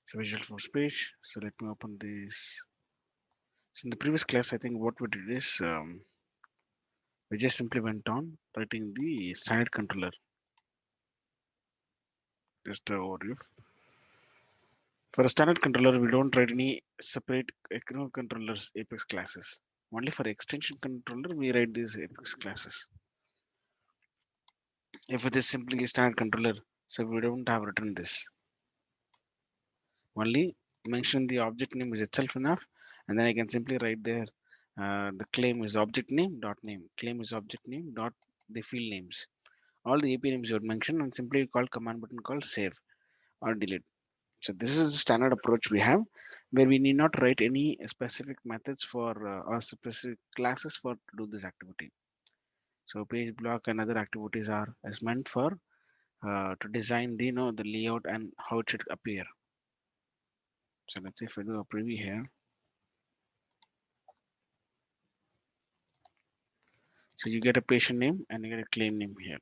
So Visual Force page. So let me open this. So in the previous class, I think what we did is we just simply went on writing the standard controller. Just overview. For a standard controller, we don't write any separate controllers Apex classes. Only for extension controller, we write these Apex classes. If it is simply a standard controller, so we don't have written this. Only mention the object name is itself enough, and then I can simply write there the claim is object name dot name. Claim is object name dot the field names. All the AP names you would mention and simply call command button called save or delete. So this is the standard approach we have, where we need not write any specific methods for or specific classes for to do this activity. So page block and other activities are is meant for to design the the layout and how it should appear. So let's say if I do a preview here, so you get a patient name and you get a claim name here,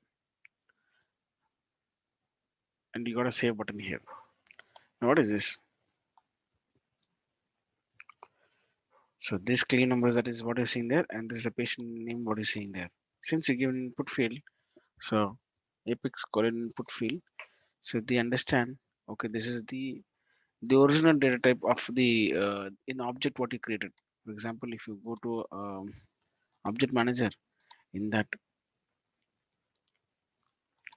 and you got a save button here. Now what is this? So this claim number, that is what you're seeing there, and this is a patient name what you're seeing there. Since you give an input field, so Apex colon input field, so they understand. Okay, this is the original data type of the in object what you created. For example, if you go to object manager in that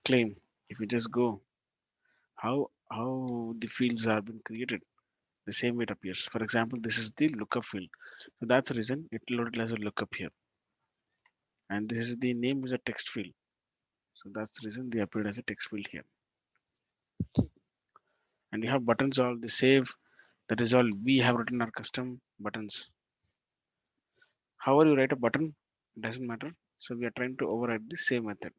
claim, if you just go how the fields are been created, the same way it appears. For example, this is the lookup field, so that's the reason it loaded as a lookup here, and this is the name is a text field, so that's the reason they appeared as a text field here. And you have buttons all the save, that is all we have written our custom buttons. However you write a button, doesn't matter, so we are trying to override the save method.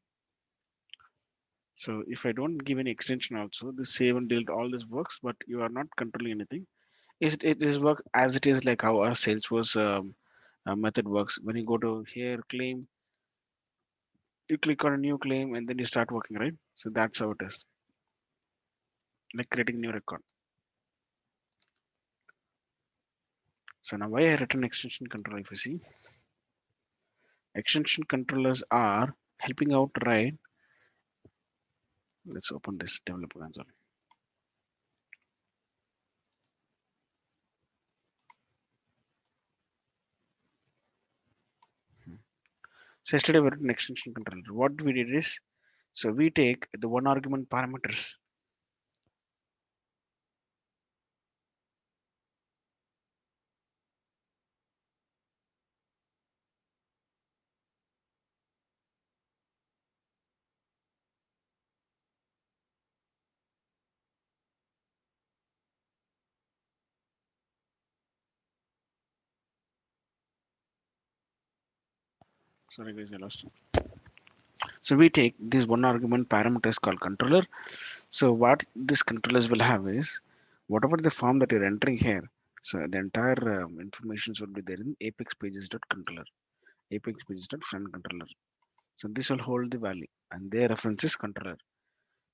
So if I don't give any extension also, this save and delete all this works, but you are not controlling anything. It is work as it is, like how our Salesforce method works. When you go to here claim, you click on a new claim and then you start working, right? So that's how it is, like creating new record. So now why I written extension controller, if you see, extension controllers are helping out, right? Let's open this developer console. So yesterday we wrote an extension controller. What we did is, so we take the one argument parameters. Sorry guys, I lost it. So we take this one argument parameters called controller. So what this controllers will have is whatever the form that you're entering here. So the entire information should be there in apex pages.controller, apex pages.front controller. So this will hold the value and their reference is controller.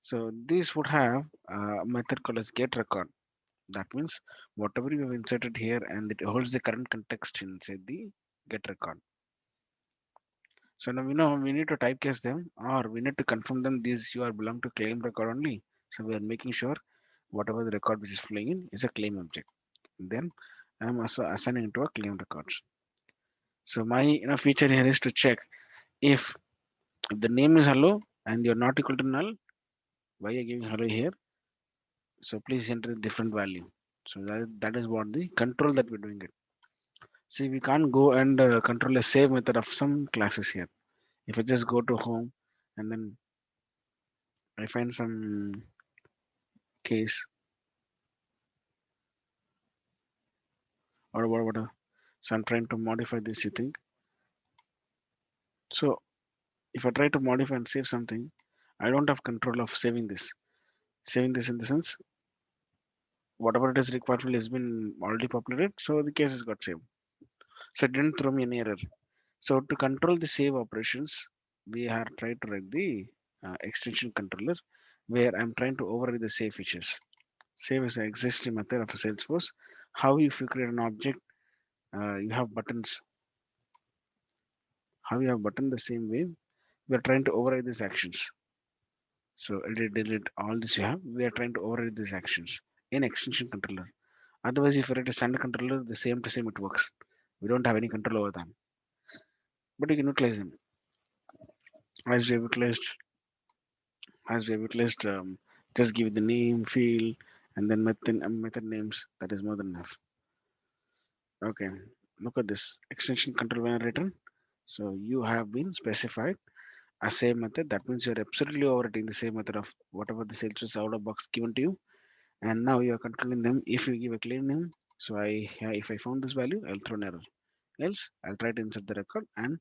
So this would have a method called as get record. That means whatever you have inserted here and it holds the current context inside the get record. So now we know we need to typecast them or we need to confirm them these you are belong to claim record only. So we are making sure whatever the record which is flowing in is a claim object. Then I am also assigning to a claim records. So my feature here is to check if the name is hello and you're not equal to null, why are you giving hello here? So please enter a different value. So that is what the control that we're doing it. See, we can't go and control a save method of some classes here. If I just go to home and then I find some case or whatever, so I'm trying to modify this, you think. So if I try to modify and save something, I don't have control of saving this. Saving this in the sense, whatever it is required field has been already populated, so the case has got saved. So it didn't throw me an error. So to control the save operations, we are trying to write the extension controller where I'm trying to override the save features. Save as an existing method of a Salesforce. How if you create an object, you have buttons. How you have button the same way. We are trying to override these actions. So edit, delete, all this you have. We are trying to override these actions in extension controller. Otherwise, if you write a standard controller, the same to same it works. We don't have any control over them, but you can utilize them as we have utilized. Just give it the name, field, and then method names. That is more than enough. Okay, look at this extension control when written. So you have been specified a same method. That means you're absolutely overriding the same method of whatever the Salesforce out of box given to you, and now you are controlling them. If you give a clean name, so if I found this value, I'll throw an error. Else, I'll try to insert the record and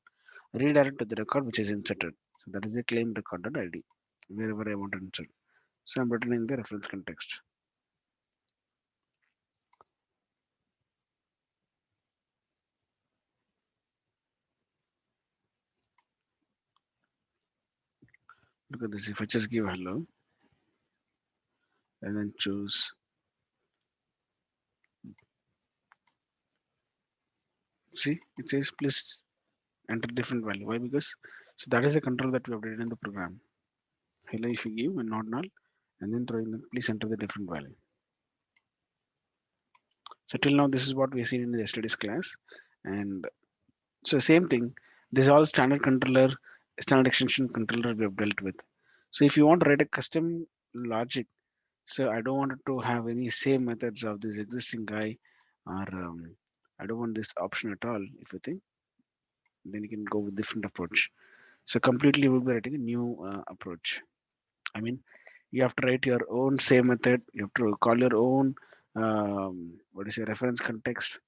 redirect to the record which is inserted. So that is the claim record.id wherever I want to insert. So I'm returning the reference context. Look at this. If I just give hello and then choose, see, it says please enter different value. Why? Because so that is a control that we have written in the program. Hello, if you give and not null, and then throw in the please enter the different value. So till now, this is what we have seen in the yesterday's class, and so same thing. This is all standard controller, standard extension controller we have dealt with. So if you want to write a custom logic, so I don't want it to have any same methods of this existing guy, or I don't want this option at all. If you think, then you can go with different approach. So completely we'll be writing a new approach. I mean, you have to write your own same method. You have to call your own what is your reference context,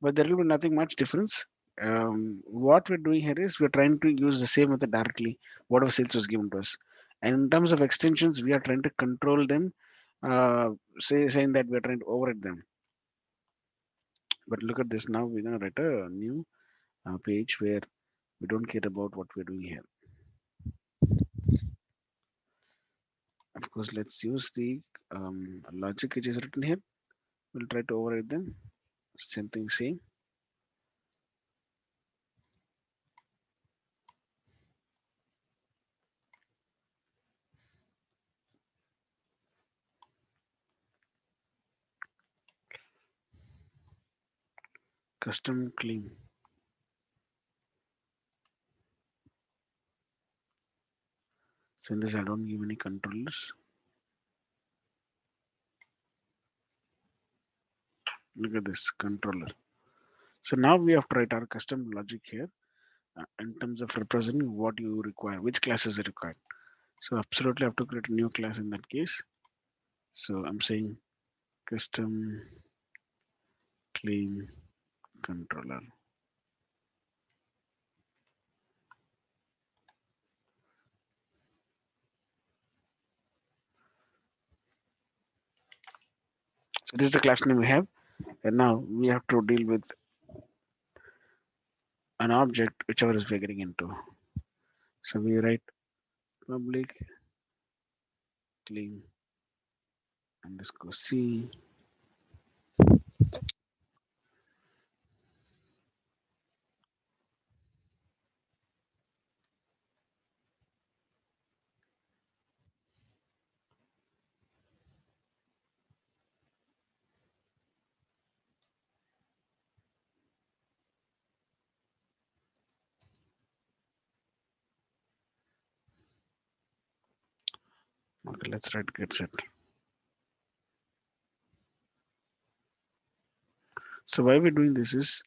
but there will be nothing much difference. What we're doing here is we're trying to use the same method directly, whatever sales was given to us. And in terms of extensions, we are trying to control them, saying that we're trying to override them. But look at this now, we're going to write a new page where we don't care about what we're doing here. Of course, let's use the logic which is written here. We'll try to override them. Same thing, same. Custom clean. So in this, I don't give any controllers. Look at this controller. So now we have to write our custom logic here in terms of representing what you require, which class is required. So absolutely have to create a new class in that case. So I'm saying custom clean controller. So this is the class name we have, and now we have to deal with an object whichever is we're getting into. So we write public clean underscore C. Okay, let's write get set. So why we're doing this is,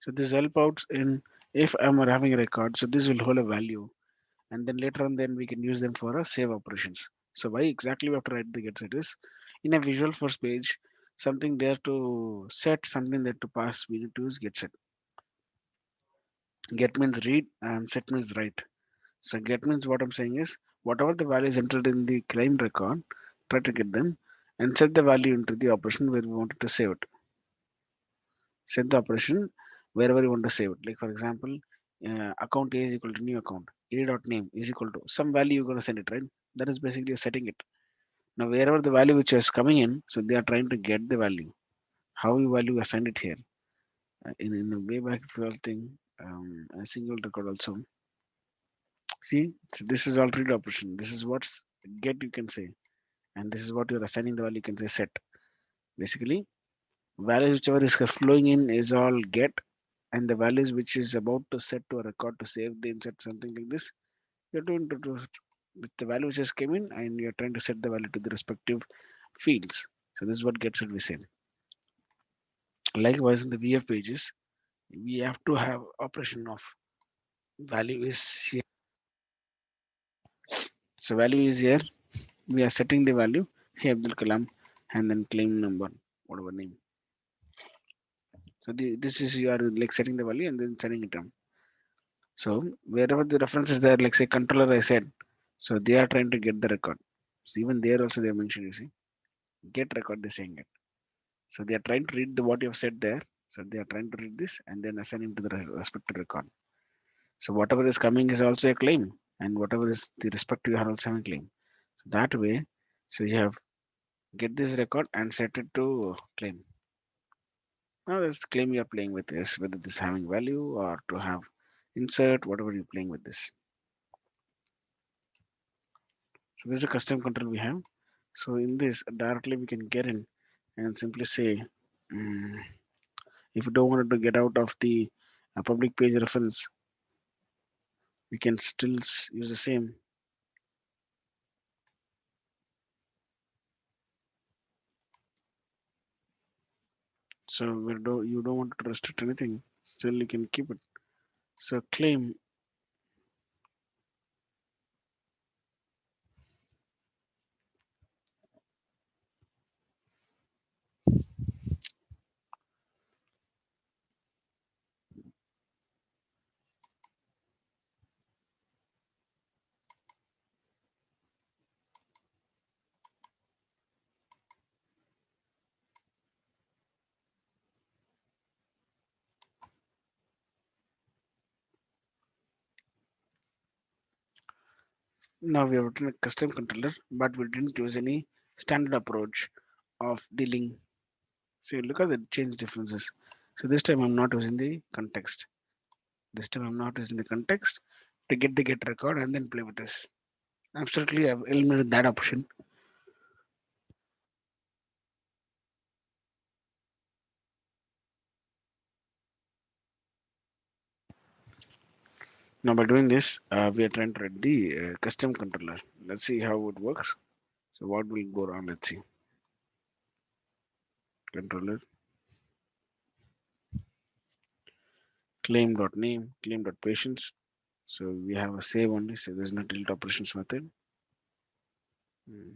so this help outs in if I'm having a record, so this will hold a value, and then later on then we can use them for a save operations. So why exactly we have to write the get set is in a visual first page, something there to set, something there to pass, we need to use get set. Get means read and set means write. So get means what I'm saying is whatever the value is entered in the claim record, try to get them and set the value into the operation where we wanted to save it. Set the operation wherever you want to save it. Like for example, account A is equal to new account. A dot name is equal to some value you're going to send it, right? That is basically setting it. Now wherever the value which is coming in, so they are trying to get the value. How you value assign it here. In a way back if you all think a single record also. See, so this is all read operation. This is what's get you can say, and this is what you're assigning the value. You can say set. Basically, values whichever is flowing in is all get, and the values which is about to set to a record to save the insert something like this. You're doing to with the value which has came in, and you're trying to set the value to the respective fields. So this is what get should be same. Likewise, in the VF pages, we have to have operation of value is here. So value is here. We are setting the value. Hey Abdul Kalam, and then claim number, whatever name. So this is you are like setting the value and then setting it down. So wherever the reference is there, like say controller I said, so they are trying to get the record. So even there also they mentioned, you see, get record they're saying it. So they are trying to read the what you have said there. So they are trying to read this and then assigning to the respective record. So whatever is coming is also a claim, and whatever is the respective you are also having claim. So that way, so you have get this record and set it to claim. Now this claim you are playing with is whether this having value or to have insert, whatever you're playing with this. So this is a custom control we have. So in this directly we can get in and simply say if you don't want to get out of the public page reference, we can still use the same. So you don't want to restrict anything, still you can keep it. So claim. Now we have written a custom controller, but we didn't use any standard approach of dealing. So look at the change differences. So this time I'm not using the context. This time I'm not using the context to get the get record and then play with this. Absolutely, I've eliminated that option. Now by doing this, we are trying to write the custom controller. Let's see how it works. So what will go wrong? Let's see. Controller claim.name, claim.patients. So we have a save only. So there's no delete operations method. Hmm.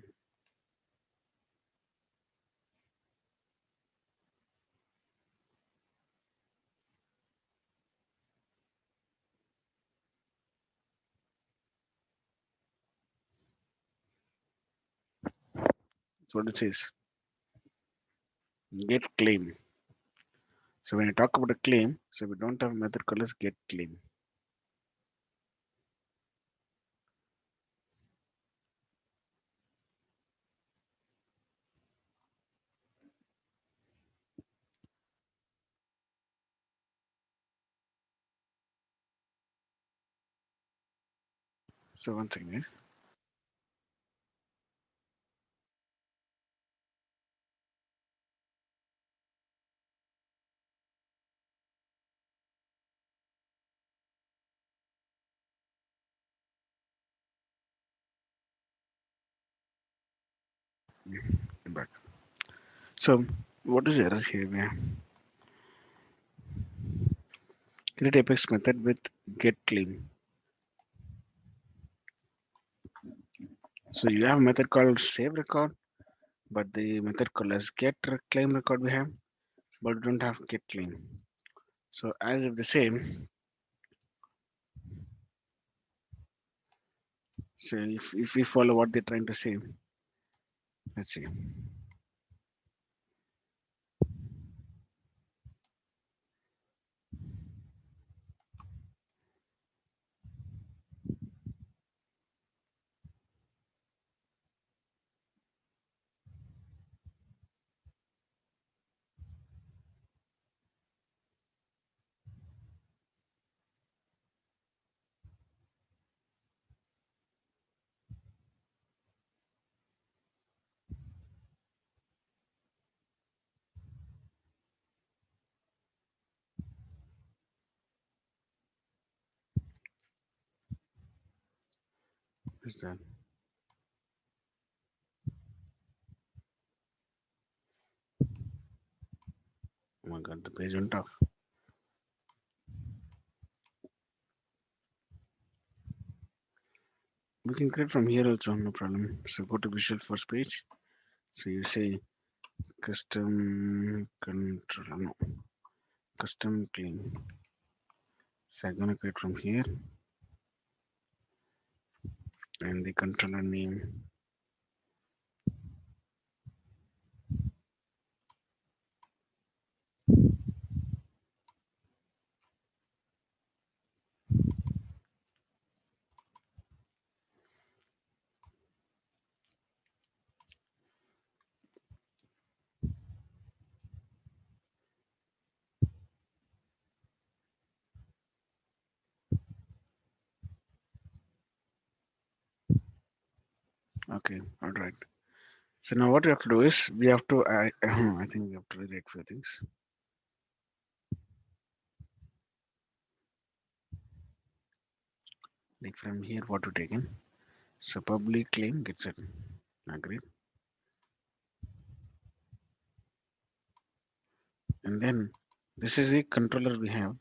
That's what it says. Get claim. So when you talk about a claim, so we don't have a method called as get claim. So one second, guys. Come back. So what is the error here? We have create apex method with get claim. So you have a method called save record, but the method called as get claim record we have, but we don't have get claim. So as if the same. So if we follow what they're trying to say, let's see. Is that? Oh my god, the page went off. We can create from here also, no problem. So go to Visual first page. So you say custom control, no, custom claim. So I'm gonna create from here and the controller name. Okay, all right. So now what we have to do is we have to, I think we have to rewrite few things. Like from here, what to take in. So public claim gets it. Agreed. And then this is the controller we have.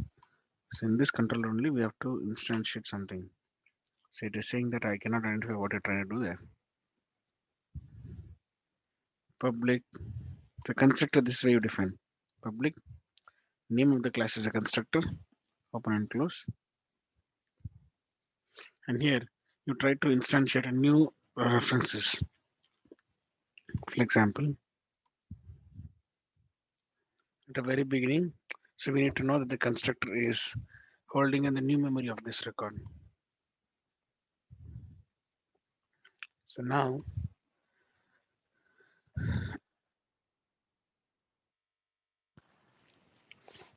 So in this controller only, we have to instantiate something. So it is saying that I cannot identify what you're trying to do there. Public, the constructor, this way you define. Public, name of the class is a constructor, open and close. And here you try to instantiate a new references. For example, at the very beginning, so we need to know that the constructor is holding in the new memory of this record. So now,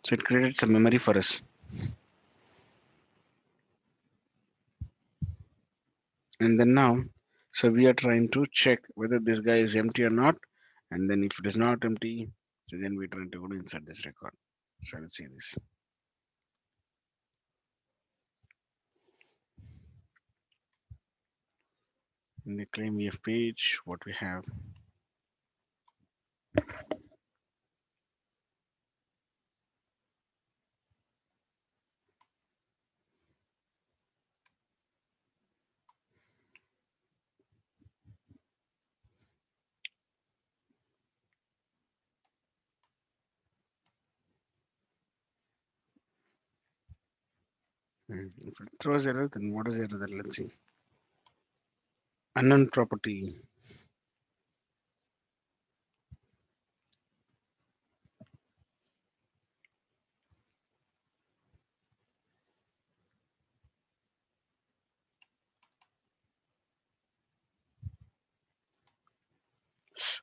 so it created some memory for us. And then now, so we are trying to check whether this guy is empty or not. And then if it is not empty, so then we're trying to go to inside this record. So let's see this. In the claim EF page, what we have. If it throws error, then what is error? Then let's see. Unknown property.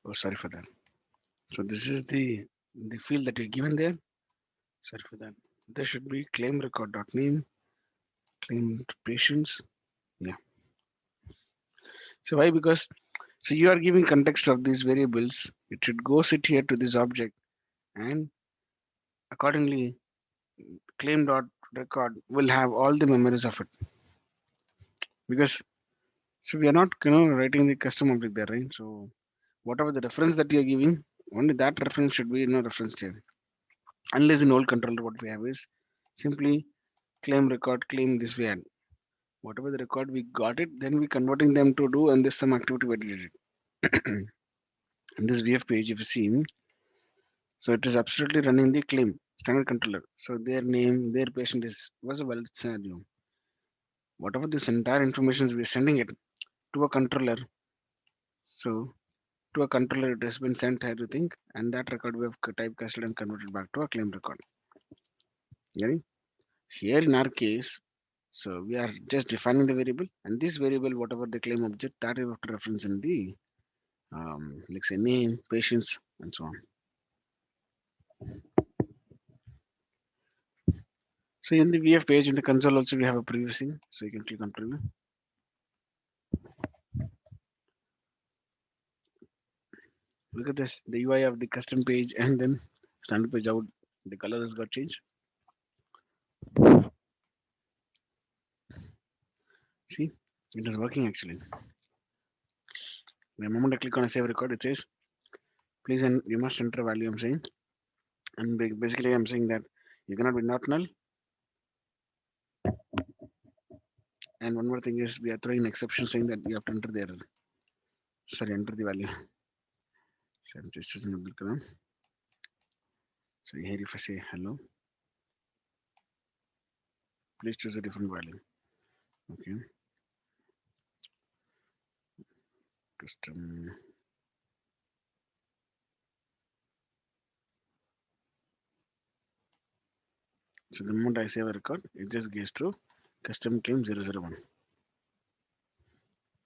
Oh, sorry for that. So this is the field that you're given there. Sorry for that. There should be claim record dot name, claimed patients. Yeah. So why? Because so you are giving context of these variables. It should go sit here to this object and accordingly claim dot record will have all the memories of it. Because so we are not writing the custom object there, right? So whatever the reference that you are giving, only that reference should be referenced here. Unless in old controller, what we have is simply claim record, claim this way, and whatever the record we got it, then we converting them to do and this some activity we did it. In this VF page, if you see, so it is absolutely running the claim standard controller. So their name, their patient is was a valid scenario. Whatever this entire information we are sending it to a controller. So to a controller, it has been sent everything, and that record we have typecasted and converted back to a claim record. Getting? Here in our case, so we are just defining the variable, and this variable, whatever the claim object, that we have to reference in the like say name, patients, and so on. So in the VF page in the console also we have a preview scene, so you can click on preview. Look at this, the UI of the custom page and then standard page out. The color has got changed. See, It is working actually. The moment I click on a save record, it says, please and you must enter a value, I'm saying. And basically I'm saying that you cannot be not null. And one more thing is we are throwing an exception saying that you have to enter the error. Sorry, enter the value. So I'm just choosing a blue column. So here if I say hello, please choose a different value. Okay. Custom. So the moment I save a record, it just goes to custom claim 001.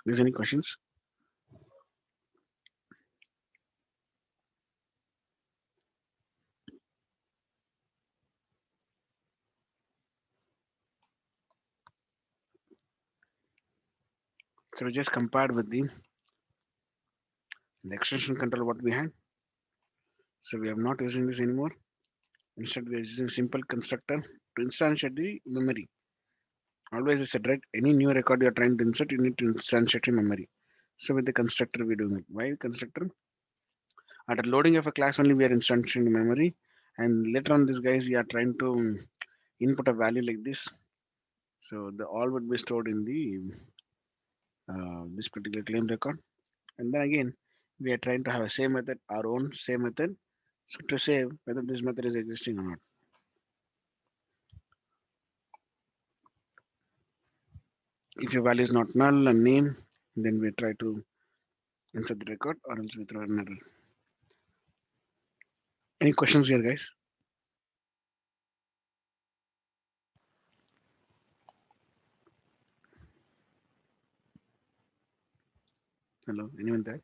Is any questions? So we just compared with the extension control what we had. So we are not using this anymore. Instead, we are using simple constructor to instantiate the memory. Always I said right, any new record you are trying to insert, you need to instantiate your memory. So with the constructor, we're doing it. Why constructor? At the loading of a class only, we are instantiating memory, and later on, these guys, we are trying to input a value like this. So the all would be stored in the this particular claim record, and then again, we are trying to have a same method, our own same method, so to save whether this method is existing or not. If your value is not null and name, then we try to insert the record or else we throw an error. Any questions here, guys? Hello, anyone there?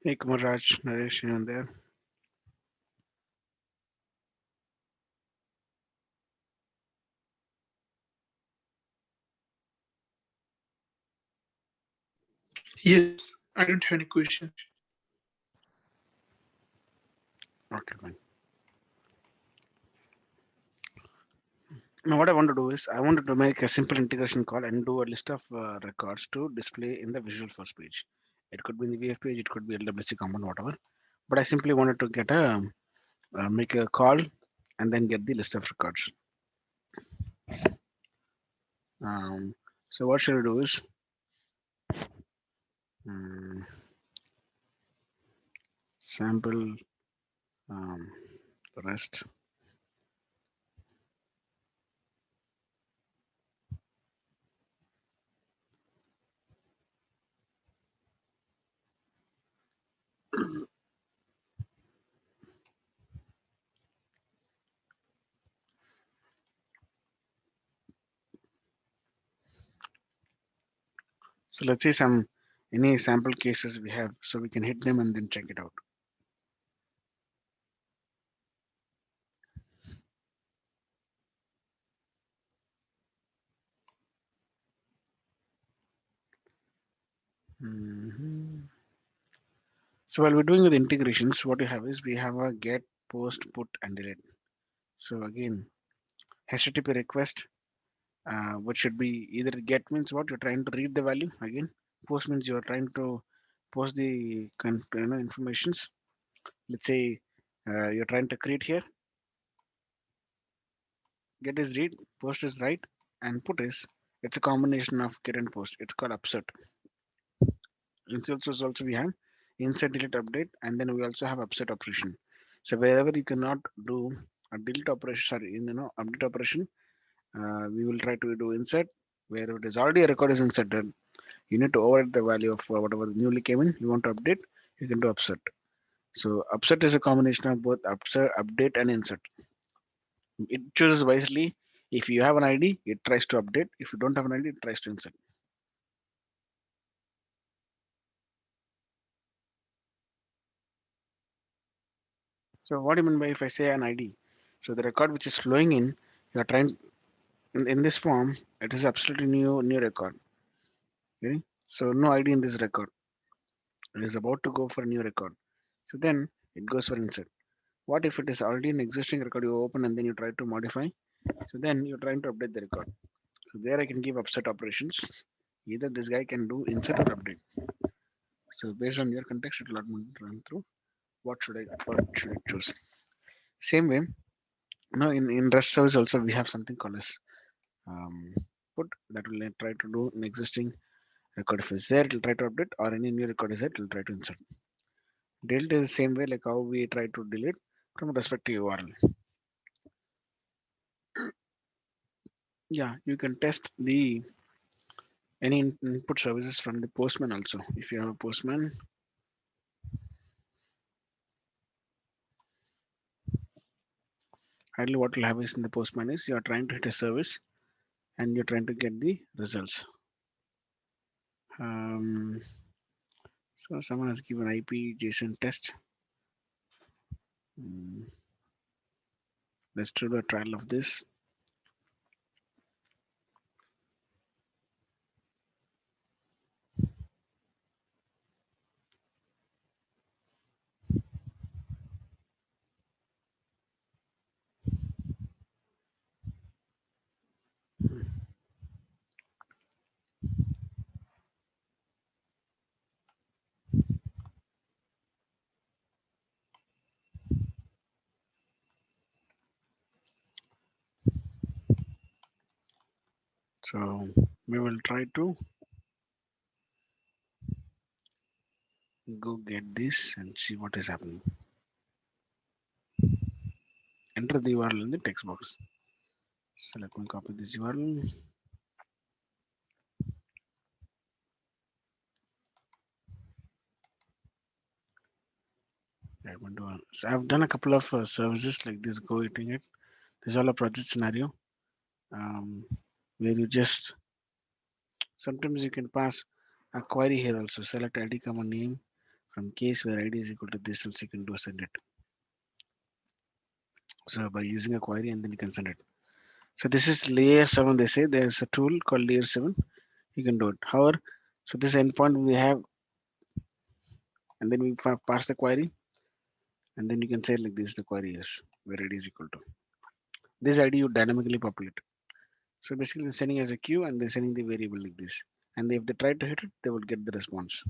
Hey, Kumar Raj, Naresh, anyone there? Yes, I don't have any question. Okay, fine. Now, what I want to do is I wanted to make a simple integration call and do a list of records to display in the Visual Force page. It could be in the VF page, it could be LWC component, whatever. But I simply wanted to get a make a call and then get the list of records. Um, so what should I do is um, sample um, rest. So let's see some any sample cases we have so we can hit them and then check it out. Mhm. So while we're doing the integrations, what you have is we have a get, post, put, and delete. So again, HTTP request, what should be either get means what you're trying to read the value again. Post means you're trying to post the informations. Let's say you're trying to create here. Get is read, post is write, and put is it's a combination of get and post. It's called upsert. In Salesforce also we have insert, delete, update, and then we also have upsert operation. So wherever you cannot do a delete operation, sorry, update operation, we will try to do insert. Where it is already a record is inserted, you need to override the value of whatever newly came in. You want to update, you can do upsert. So upsert is a combination of both upsert, update, and insert. It chooses wisely. If you have an ID, it tries to update. If you don't have an ID, it tries to insert. So what do you mean by if I say an ID? So the record which is flowing in, you are trying in this form, it is absolutely new record. Okay? So no ID in this record. It is about to go for a new record. So then it goes for insert. What if it is already an existing record you open and then you try to modify? So then you're trying to update the record. So there I can give upset operations. Either this guy can do insert or update. So based on your context, it will run through what should I choose. Same way, in REST service also we have something called as put that will try to do an existing record. If it's there, it will try to update, or any new record is there, it will try to insert. Delete is the same way like how we try to delete from respective URL. Yeah, you can test the any input services from the postman also. If you have a postman, ideally what will happen is in the postman is you are trying to hit a service and you're trying to get the results. Um, so someone has given IP JSON test. Mm, let's do a trial of this. So we will try to go get this and see what is happening. Enter the URL in the text box. So let me copy this URL. So I've done a couple of services like this. Go eating it. This is all a project scenario where you just sometimes you can pass a query here also. Select ID comma name from case where ID is equal to this, else you can do send it. So by using a query and then you can send it. So this is layer 7. They say there's a tool called layer 7. You can do it. However, so this endpoint we have, and then we pass the query, and then you can say like this the query is where ID is equal to this ID you dynamically populate. So basically they're sending as a queue and they're sending the variable like this. And if they try to hit it, they will get the response.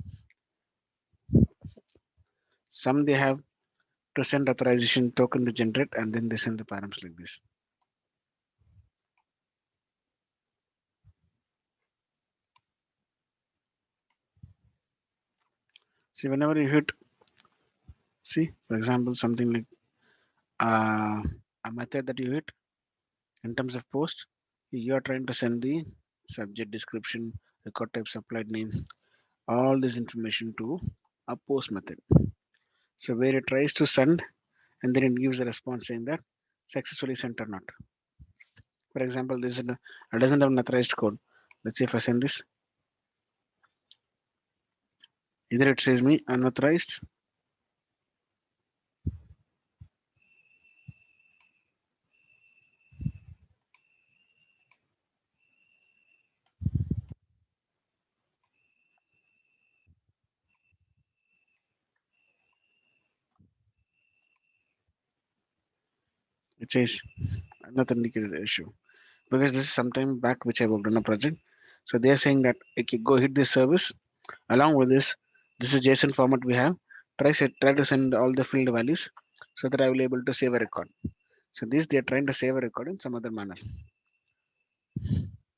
Some they have to send authorization token to generate and then they send the params like this. See, whenever you hit, see, for example, something like uh, a method that you hit in terms of post, you are trying to send the subject description, record type, supplied name, all this information to a post method. So where it tries to send and then it gives a response saying that successfully sent or not. For example, this is it doesn't have an authorized code. Let's say if I send this, either it says me unauthorized, it says unauthenticated issue. Because this is sometime back which I worked on a project. So they are saying that okay, go hit this service. Along with this is JSON format we have. Try to send all the field values so that I will be able to save a record. So this they are trying to save a record in some other manner.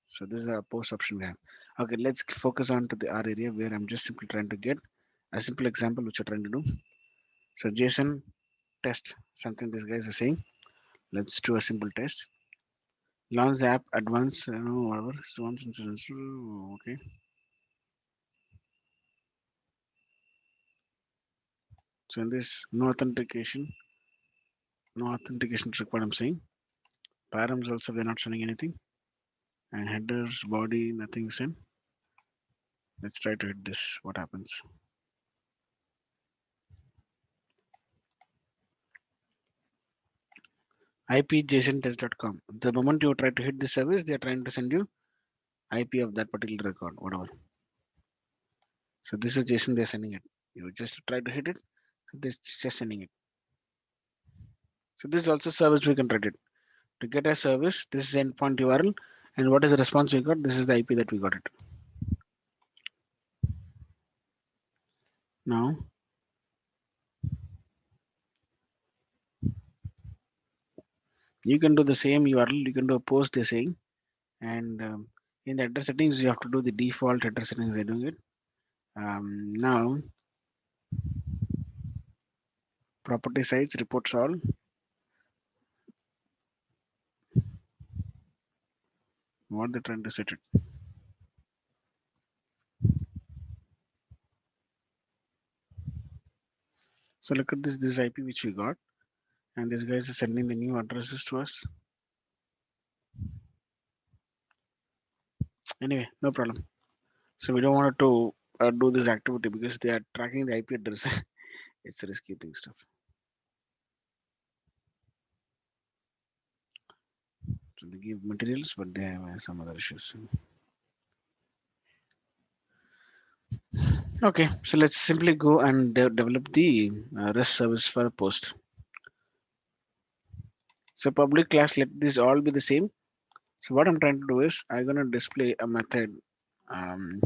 So this is a post option we have. Okay, let's focus on to the R area where I'm just simply trying to get a simple example which you're trying to do. So JSON test something these guys are saying. Let's do a simple test. Launch the app advanced, whatever. So once instance, okay. So in this, no authentication is required. I'm saying params also we're not showing anything, and headers, body, nothing is in. Let's try to hit this. What happens? ipjsontest.com. The moment you try to hit the service, they are trying to send you IP of that particular record, whatever. So this is JSON they're sending it. You just try to hit it, so this is just sending it. So this is also service we can write it. To get a service, this is endpoint URL, and what is the response we got? This is the IP that we got it. Now you can do the same URL. You can do a post they're saying, and in the address settings you have to do the default address settings. They're doing it. Now property sites reports all. What they're trying to set it. So look at this IP which we got, and this guy is sending the new addresses to us. Anyway, no problem. So we don't want to do this activity because they are tracking the IP address. It's risky thing stuff. So they give materials, but they have some other issues. Okay, so let's simply go and develop the REST service for a post. So public class, let this all be the same. So what I'm trying to do is I'm gonna display a method. Um,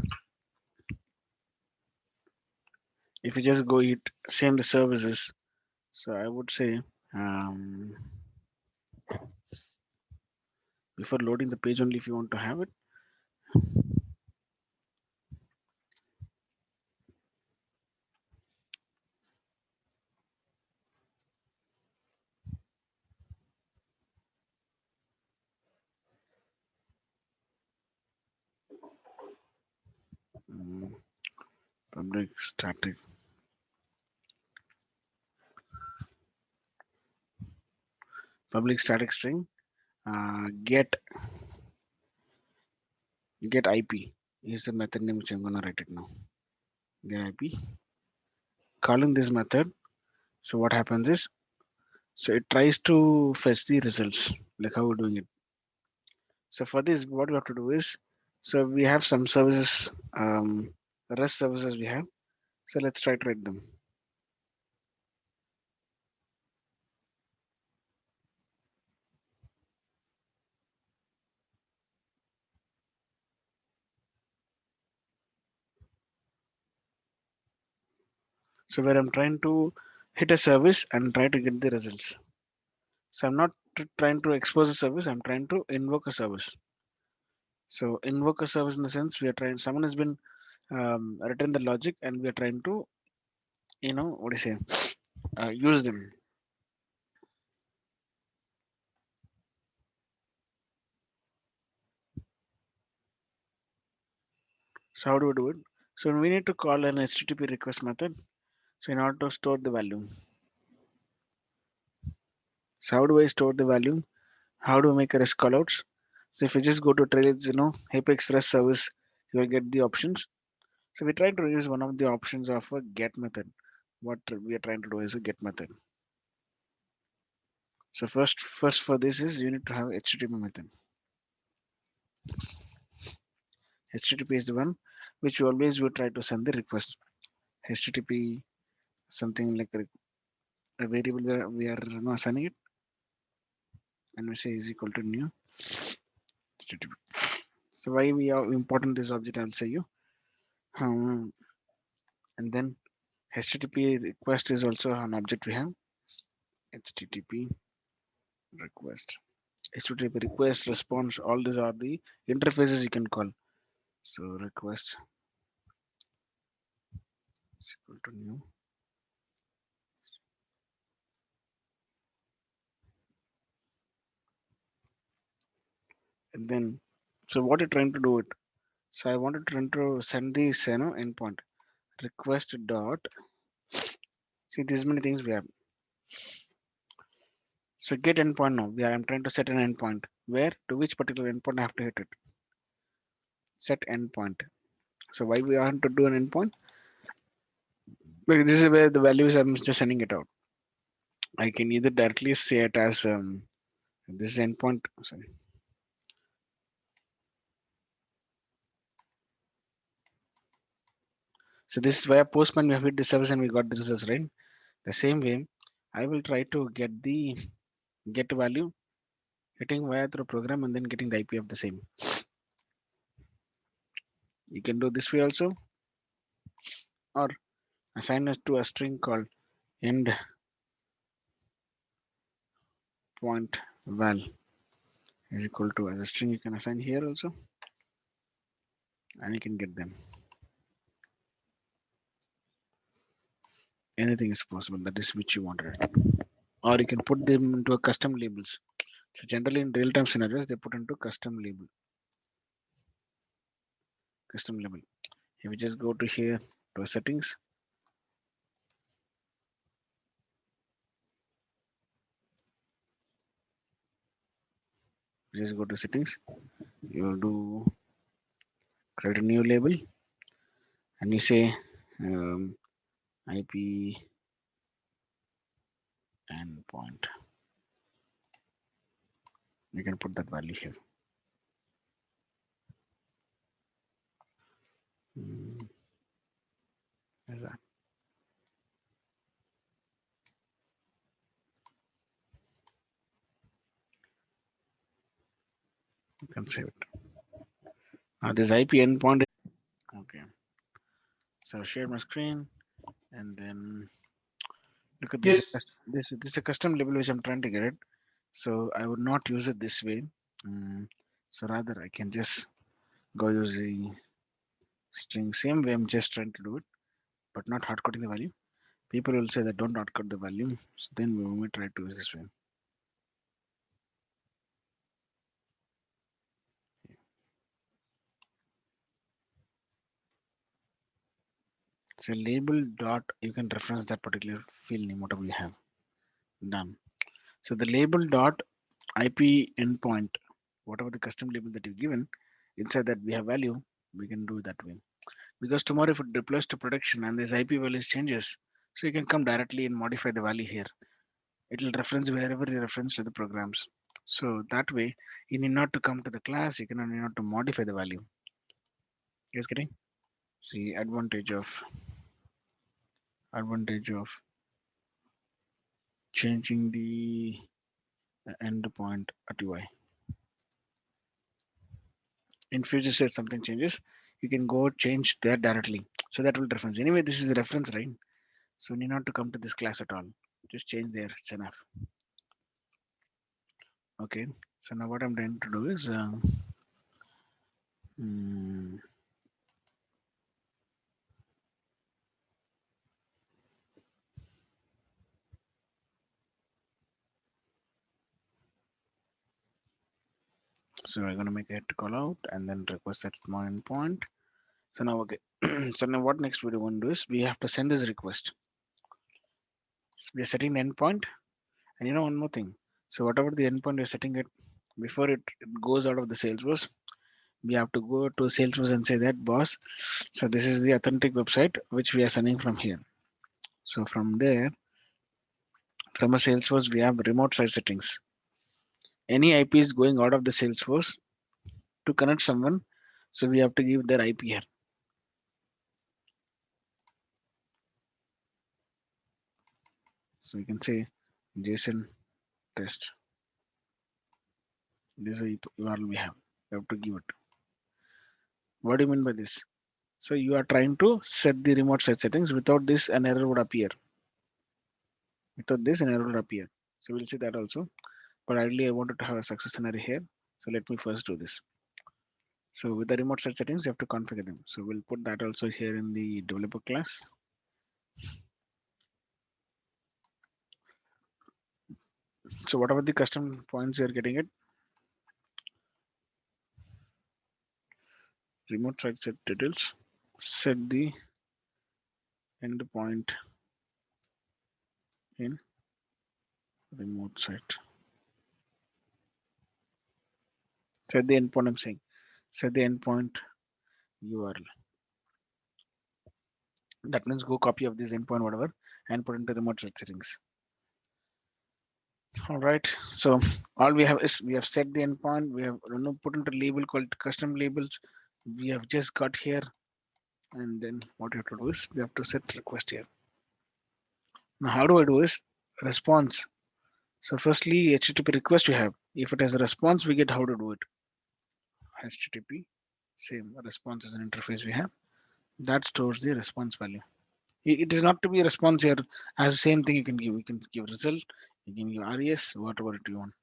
if you just go hit same the services, so I would say before loading the page only if you want to have it. um, Public static string get IP is the method name which I'm gonna write it now. Get IP. Calling this method. So what happens is, so it tries to fetch the results, like how we're doing it. So for this, what we have to do is, so we have some services, REST services we have. So let's try to write them. So where I'm trying to hit a service and try to get the results. So I'm not trying to expose a service. I'm trying to invoke a service. So invoke a service in the sense we are trying. Someone has been written the logic, and we are trying to, what do you say, use them. So how do we do it? So we need to call an HTTP request method. So in order to store the value. So how do I store the value? How do I make a REST callouts? So if you just go to Trailhead's, Apex REST service, you will get the options. So we try to use one of the options of a get method. What we are trying to do is a get method. So first for this is you need to have HTTP method. HTTP is the one which you always will try to send the request. HTTP something like a variable where we are assigning it, and we say is equal to new HTTP. So why we are important this object, I'll say you. And then HTTP request is also an object we have. HTTP request. HTTP request, response, all these are the interfaces you can call. So request is equal to new. And then, so what you're trying to do it. So I wanted to send the endpoint request dot. See, these many things we have. So get endpoint now. I'm trying to set an endpoint. Where to which particular endpoint I have to hit it. Set endpoint. So why we want to do an endpoint? Because this is where the values I'm just sending it out. I can either directly say it as This is endpoint. Sorry. So this is via Postman. We have hit the service and we got the results, right? The same way, I will try to get the get value hitting via through program and then getting the IP of the same. You can do this way also, or assign it to a string called end point val is equal to as a string. You can assign here also, and you can get them. Anything is possible. That is which you wanted, or you can put them into a custom labels. So generally in real-time scenarios, they put into custom label. Custom label. If we just go to here to settings, just go to settings. You do create a new label, and you say IP endpoint. You can put that value here. Is that you can save it. This IP endpoint. Okay. So share my screen, and then look at this. Yes. This is a custom label which I'm trying to get it. So I would not use it this way. So rather I can just go use the string same way I'm just trying to do it, but not hard coding the value. People will say that don't hard code the value. So then we may try to use this way. So label dot you can reference that particular field name, whatever you have done. So the label dot IP endpoint, whatever the custom label that you've given, inside that we have value, we can do it that way. Because tomorrow if it deploys to production and this IP values changes, so you can come directly and modify the value here. It will reference wherever you reference to the programs. So that way you need not to come to the class, you can only not to modify the value. You guys getting? See advantage of changing the endpoint at UI. In future set something changes, you can go change that directly. So that will reference. Anyway, this is a reference, right? So you need not to come to this class at all. Just change there, it's enough. Okay. So now what I'm trying to do is mm, so I'm gonna make a head to call out and then request that small endpoint. So now okay. So now what next we want to do is we have to send this request. So we are setting the endpoint, and you know one more thing. So whatever the endpoint you're setting it before it goes out of the Salesforce, we have to go to Salesforce and say that boss. So this is the authentic website which we are sending from here. So from there, from a Salesforce, we have remote site settings. Any IP is going out of the Salesforce to connect someone, so we have to give their IP here. So you can say JSON test. This is a URL we have. We have to give it. What do you mean by this? So you are trying to set the remote site settings. Without this, an error would appear. Without this, an error would appear. So we'll see that also. But ideally, I wanted to have a success scenario here. So let me first do this. So with the remote site settings, you have to configure them. So we'll put that also here in the developer class. So whatever the custom points you're getting it, remote site set details, set the endpoint in remote site. Set the endpoint, I'm saying. Set the endpoint URL. That means go copy of this endpoint, whatever, and put into remote site settings. All right. So all we have is we have set the endpoint. We have put into a label called custom labels. We have just got here, and then what you have to do is we have to set request here. Now, how do I do is response. So firstly, HTTP request we have. If it has a response, we get how to do it. HTTP, same response as an interface we have. That stores the response value. It is not to be a response here as the same thing you can give. You can give result, you can give res, whatever it you want.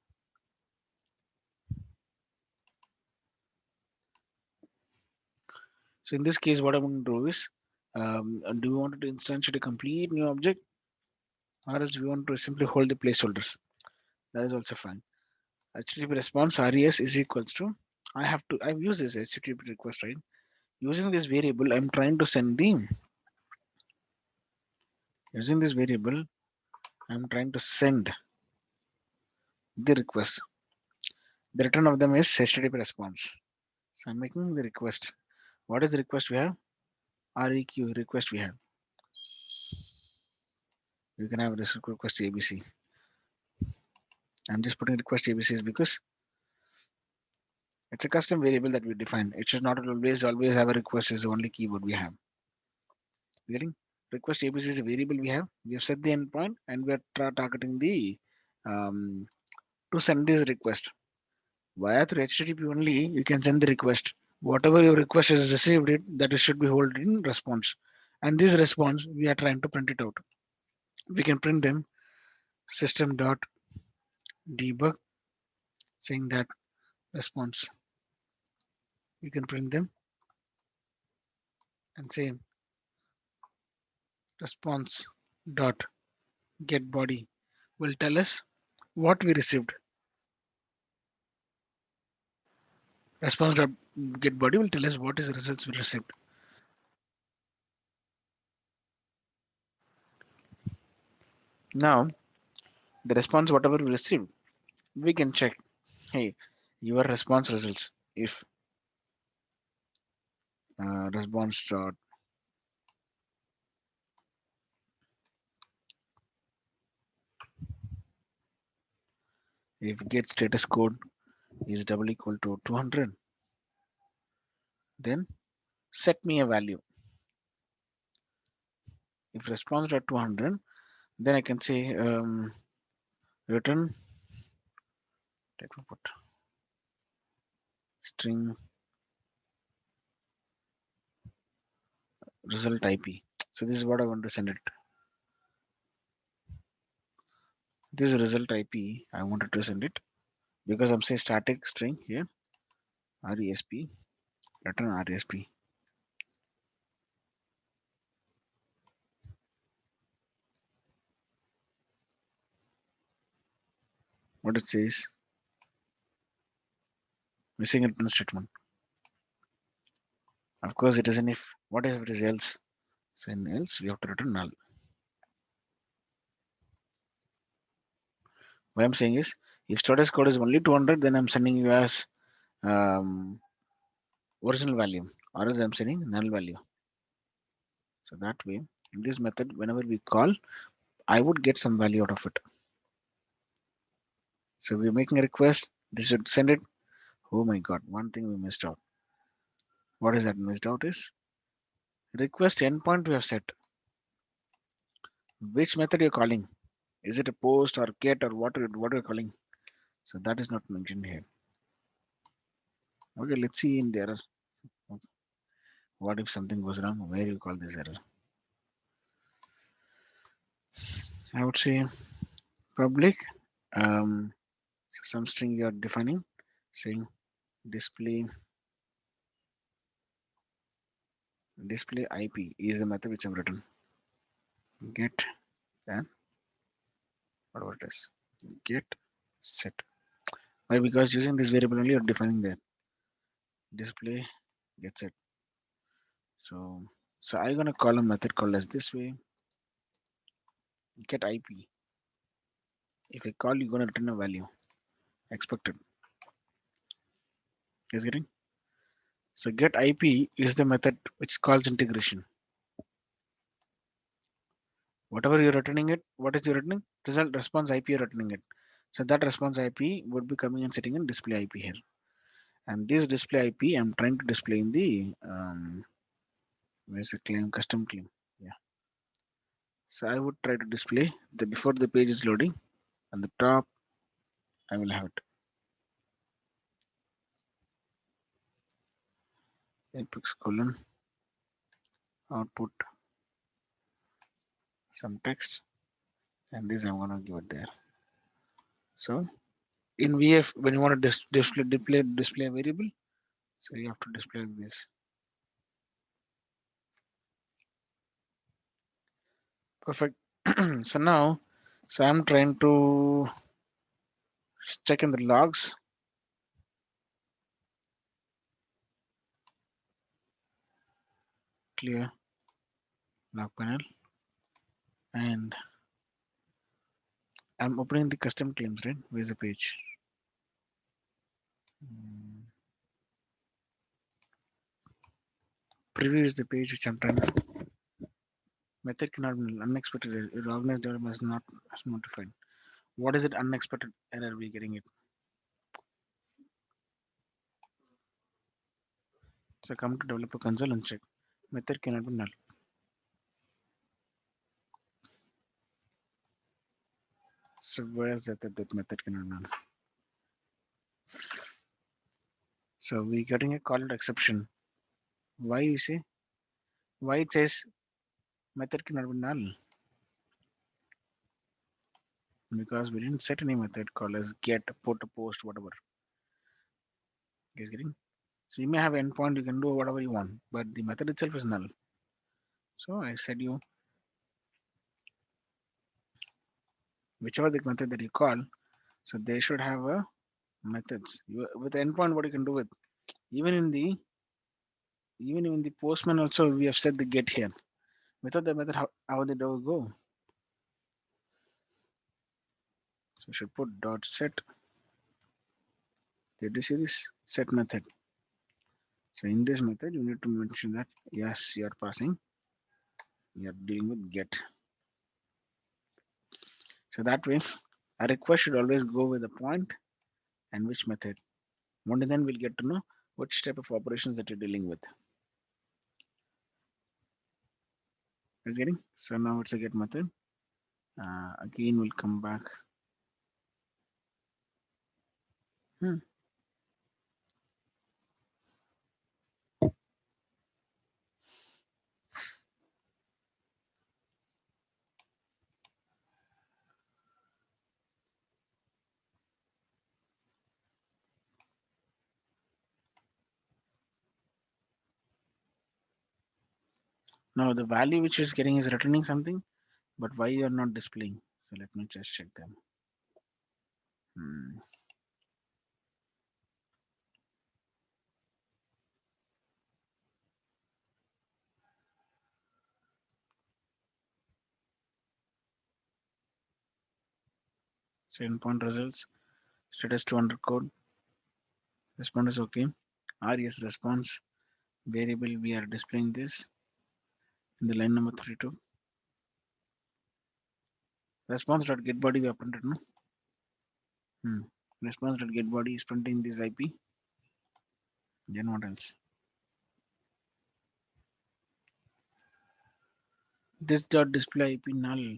So in this case, what I'm going to do is, do we want to instantiate a complete new object, or else we want to simply hold the placeholders? That is also fine. HTTP response res is equals to, I've used this HTTP request, right? Using this variable, I'm trying to send the, using this variable, I'm trying to send the request. The return of them is HTTP response. So I'm making the request. What is the request we have? REQ request we have. You can have this request ABC. I'm just putting request ABC is because it's a custom variable that we define. It should not always have a request is the only keyword we have. Getting request ABC is a variable we have. We have set the endpoint and we are targeting the um, to send this request via through HTTP only. You can send the request. Whatever your request is received, it that it should be held in response. And this response we are trying to print it out. We can print them system dot debug saying that response. You can print them and say response dot get body will tell us what we received. Response dot get body will tell us what is the results we received. Now the response whatever we received, we can check. Hey, your response results. If response dot if get status code is double equal to 200, then set me a value. If response dot 200, then I can say return. Let me put string result IP. So this is what I want to send it. This is result IP. I wanted to send it because I'm saying static string here RESP return RESP. What it says missing return statement. Of course, it is an if. What if it is else? So in else we have to return null. What I'm saying is if status code is only 200, then I'm sending you as um, original value, or else I'm sending null value. So that way, in this method, whenever we call, I would get some value out of it. So we're making a request. This should send it. Oh my God, one thing we missed out. What is that missed out is request endpoint we have set. Which method you're calling? Is it a post or get or what are you calling? So that is not mentioned here. Okay, let's see in the error. What if something goes wrong? Where you call this error? I would say public so some string you are defining saying display IP is the method which I've written. Get and whatever it is. Get set. Why? Because using this variable only you're defining the display get set. So I'm gonna call a method called as this way. Get IP. If I call, you're gonna return a value expected. Is getting? So get IP is the method which calls integration. Whatever you're returning it, what is your returning? Result response IP you're returning it. So that response IP would be coming and sitting in display IP here. And this display IP I'm trying to display in the where's the claim custom claim. Yeah. So I would try to display the before the page is loading at the top I will have it apex colon output some text and this I'm gonna give it there. So in VF when you want to display a variable, so you have to display this. Perfect. So now, so I'm trying to check in the logs. Clear log panel, and I'm opening the custom claims. Right? Where's the page? Mm, Preview is the page which I'm trying to. Method cannot be unexpected. Organized development is not as notified. What is it? Unexpected error we getting it. So come to developer console and check. Method cannot be null. So where's that method cannot be null? So we getting a called exception. Why you say? Why it says method cannot be null? Because we didn't set any method called as get, put, post, whatever. Is getting? So you may have endpoint, you can do whatever you want, but the method itself is null. So I said you whichever the method that you call, so they should have a methods. With endpoint, what you can do with even in the postman also we have set the get here. Without the method, how the do go? So you should put dot set. Did you see this set method? So in this method, you need to mention that yes, you are passing, you are dealing with get. So that way, a request should always go with a point and which method. Only then we'll get to know which type of operations that you're dealing with. Is getting? So now it's a get method. Again, we'll come back. Hmm. Now the value which is getting is returning something, but why you are not displaying? So let me just check them. Hmm. So endpoint results status to undercode response is okay. RES response variable we are displaying this in the line number 32. Response.getBody we have printed no. Response.getBody is printing this IP. Then what else? This dot display IP null.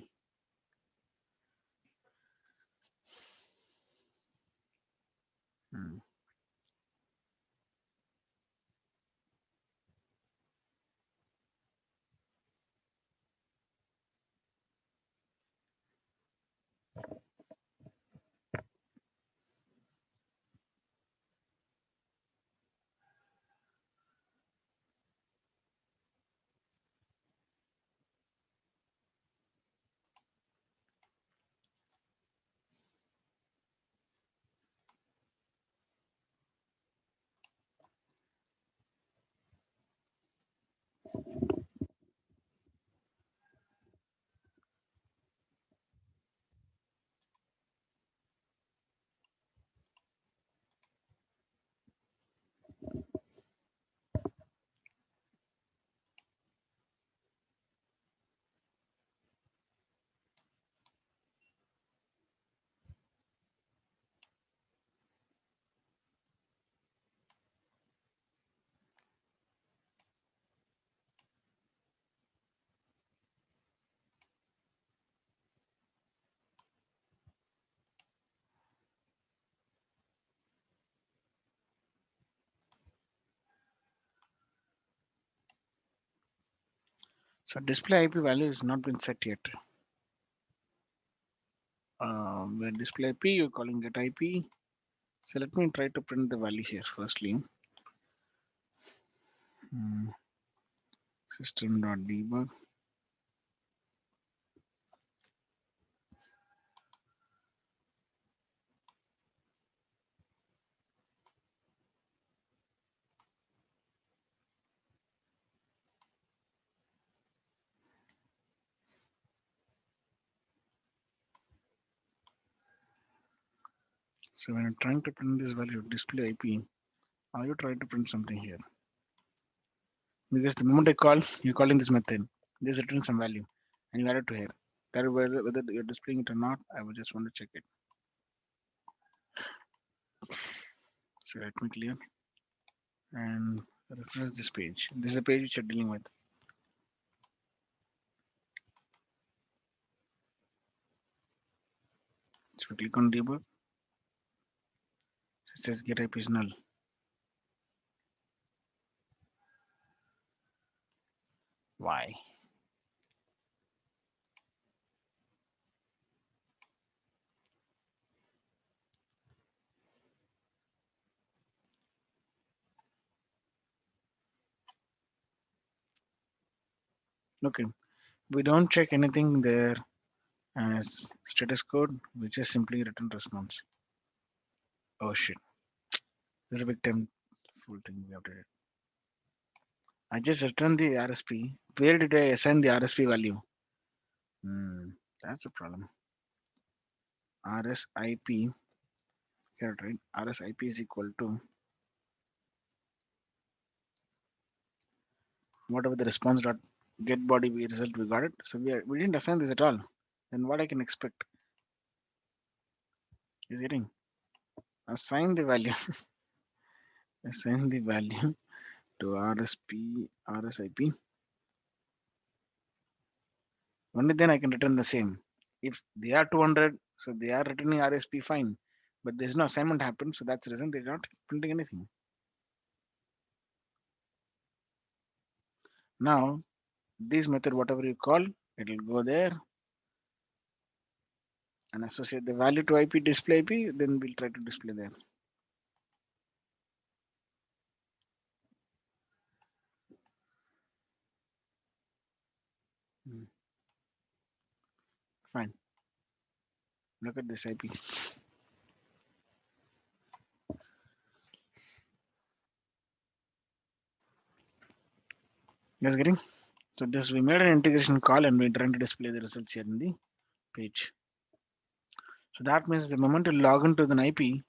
Hmm. So display IP value has not been set yet. Where display IP, you're calling get IP. So let me try to print the value here. Firstly, mm, system.debug. So when you're trying to print this value display IP, are you trying to print something here? Because the moment I call, you're calling this method, this returns some value, and you add it to here. That whether you're displaying it or not, I would just want to check it. So let me clear and refresh this page. This is the page which you're dealing with. So we click on debug. It says get IP is null. Why? Okay, we don't check anything there as status code, which is simply return response. Oh shit, this is a big time full thing we have to do. I just returned the RSP. Where did I assign the RSP value? That's a problem. RSIP here, right? RSIP is equal to whatever the response dot get body we result we got it. So we didn't assign this at all. Then what I can expect is getting assign the value, assign the value to RSIP. Only then I can return the same. If they are 200, so they are returning RSP fine. But there's no assignment happened, so that's the reason they're not printing anything. Now, this method, whatever you call, it'll go there and associate the value to IP display IP, then we'll try to display there. Fine. Look at this IP. Just getting? So this we made an integration call and we're trying to display the results here in the page. So that means the moment you log into an IP,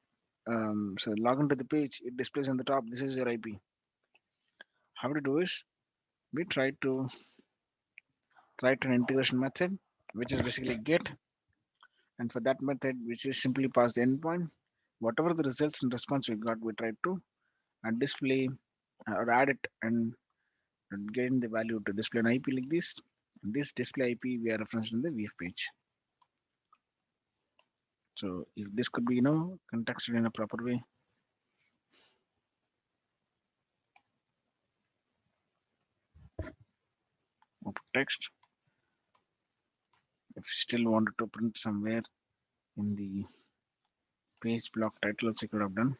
so log into the page, it displays on the top, this is your IP. How to do is we try to write an integration method, which is basically get, and for that method, which is simply pass the endpoint, whatever the results and response we got, we try to display or add it and gain the value to display an IP like this. And this display IP we are referenced in the VF page. So if this could be, contextual in a proper way. Open text. If you still wanted to print somewhere in the page block title, also could have done.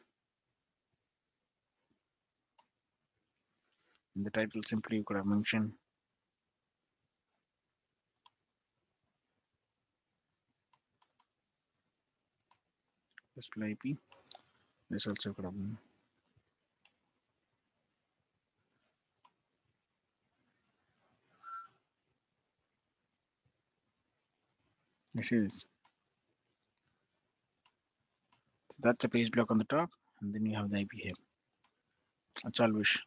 In the title, simply you could have mentioned display IP. This also could have been. This is. So that's a page block on the top, and then you have the IP here. That's all wish.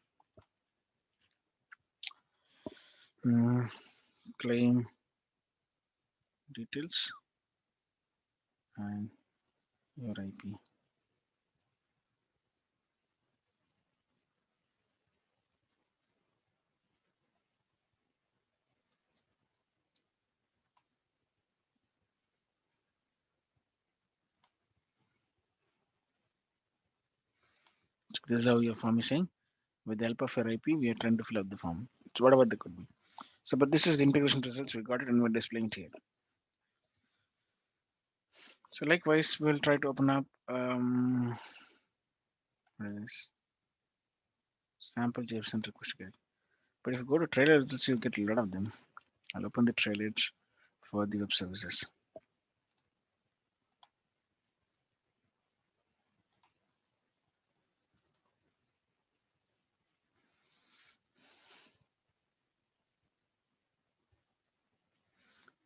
Claim details and your IP. So this is how your form is saying. With the help of your IP, we are trying to fill out the form. So whatever they could be. So, but this is the integration results. We got it and we're displaying it here. So likewise, we'll try to open up what is this? Sample JSON request get. But if you go to trailer results, you'll get a lot of them. I'll open the trailage for the web services.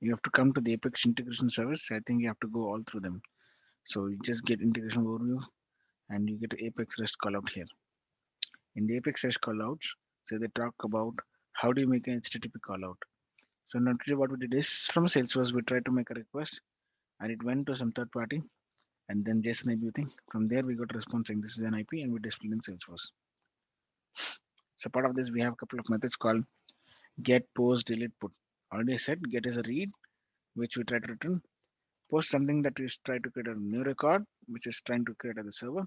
You have to come to the Apex integration service. I think you have to go all through them. So you just get integration overview and you get Apex REST callout here. In the Apex REST callouts, so they talk about how do you make an HTTP callout. So now today what we did is from Salesforce, we tried to make a request and it went to some third party and then JSON IP thing. From there we got a response saying this is an IP and we displayed in Salesforce. So part of this we have a couple of methods called get, post, delete, put. Already said get is a read which we try to return. Post something that is try to create a new record which is trying to create at the server.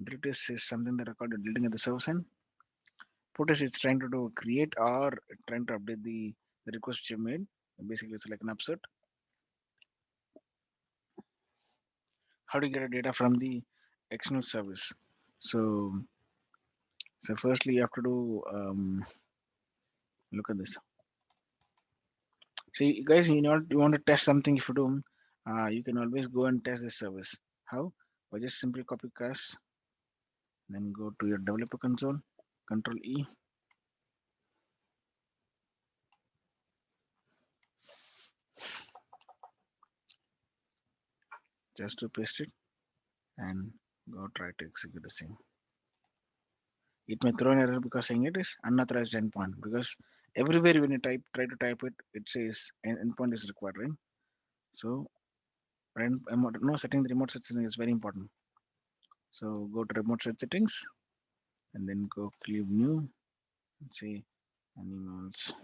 Delete is something that record is deleting at the server side. Put is it's trying to do create or trying to update the request which you made. Basically it's like an upsert. How do you get a data from the external service? So so firstly you have to do look at this. See guys, you want to test something. If you do you can always go and test this service. How? By just simply copy cache, then go to your developer console, control E, just to paste it and go try to execute the same. It may throw an error because saying it is unauthorized endpoint, because everywhere when you try to type it, it says an endpoint is required, right? So no, setting the remote set setting is very important. So go to remote set settings and then go click new and say animals.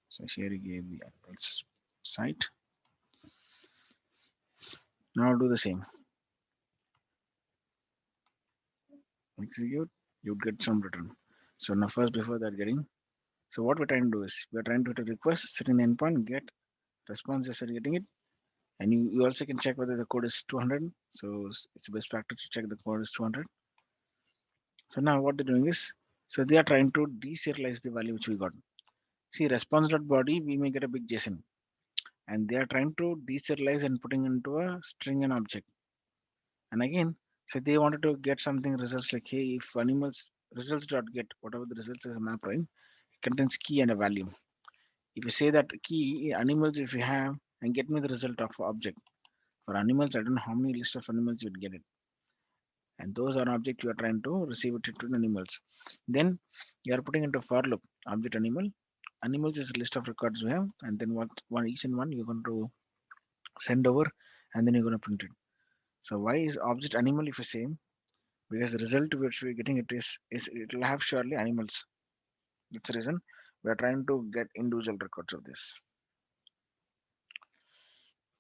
So here you gave the animals site. Now do the same. Execute, you get some return. So now first before that getting. So what we're trying to do is we're trying to hit a request, setting the endpoint, get response, just getting it. And you also can check whether the code is 200. So it's best practice to check the code is 200. So now what they're doing is, so they are trying to deserialize the value which we got. See response.body, we may get a big JSON, and they are trying to deserialize and putting into a string and object. And again, so they wanted to get something results like, hey, if animals results dot get whatever the results is a map, right? It contains key and a value. If you say that key animals, if you have, and get me the result of object for animals, I don't know how many list of animals you'd get it. And those are object you are trying to receive it to animals. Then you are putting into for loop object animal. Animals is a list of records we have, and then what one each and one you're going to send over, and then you're going to print it. So why is object animal if you same? Because the result which we're getting it is it will have surely animals. That's the reason we are trying to get individual records of this.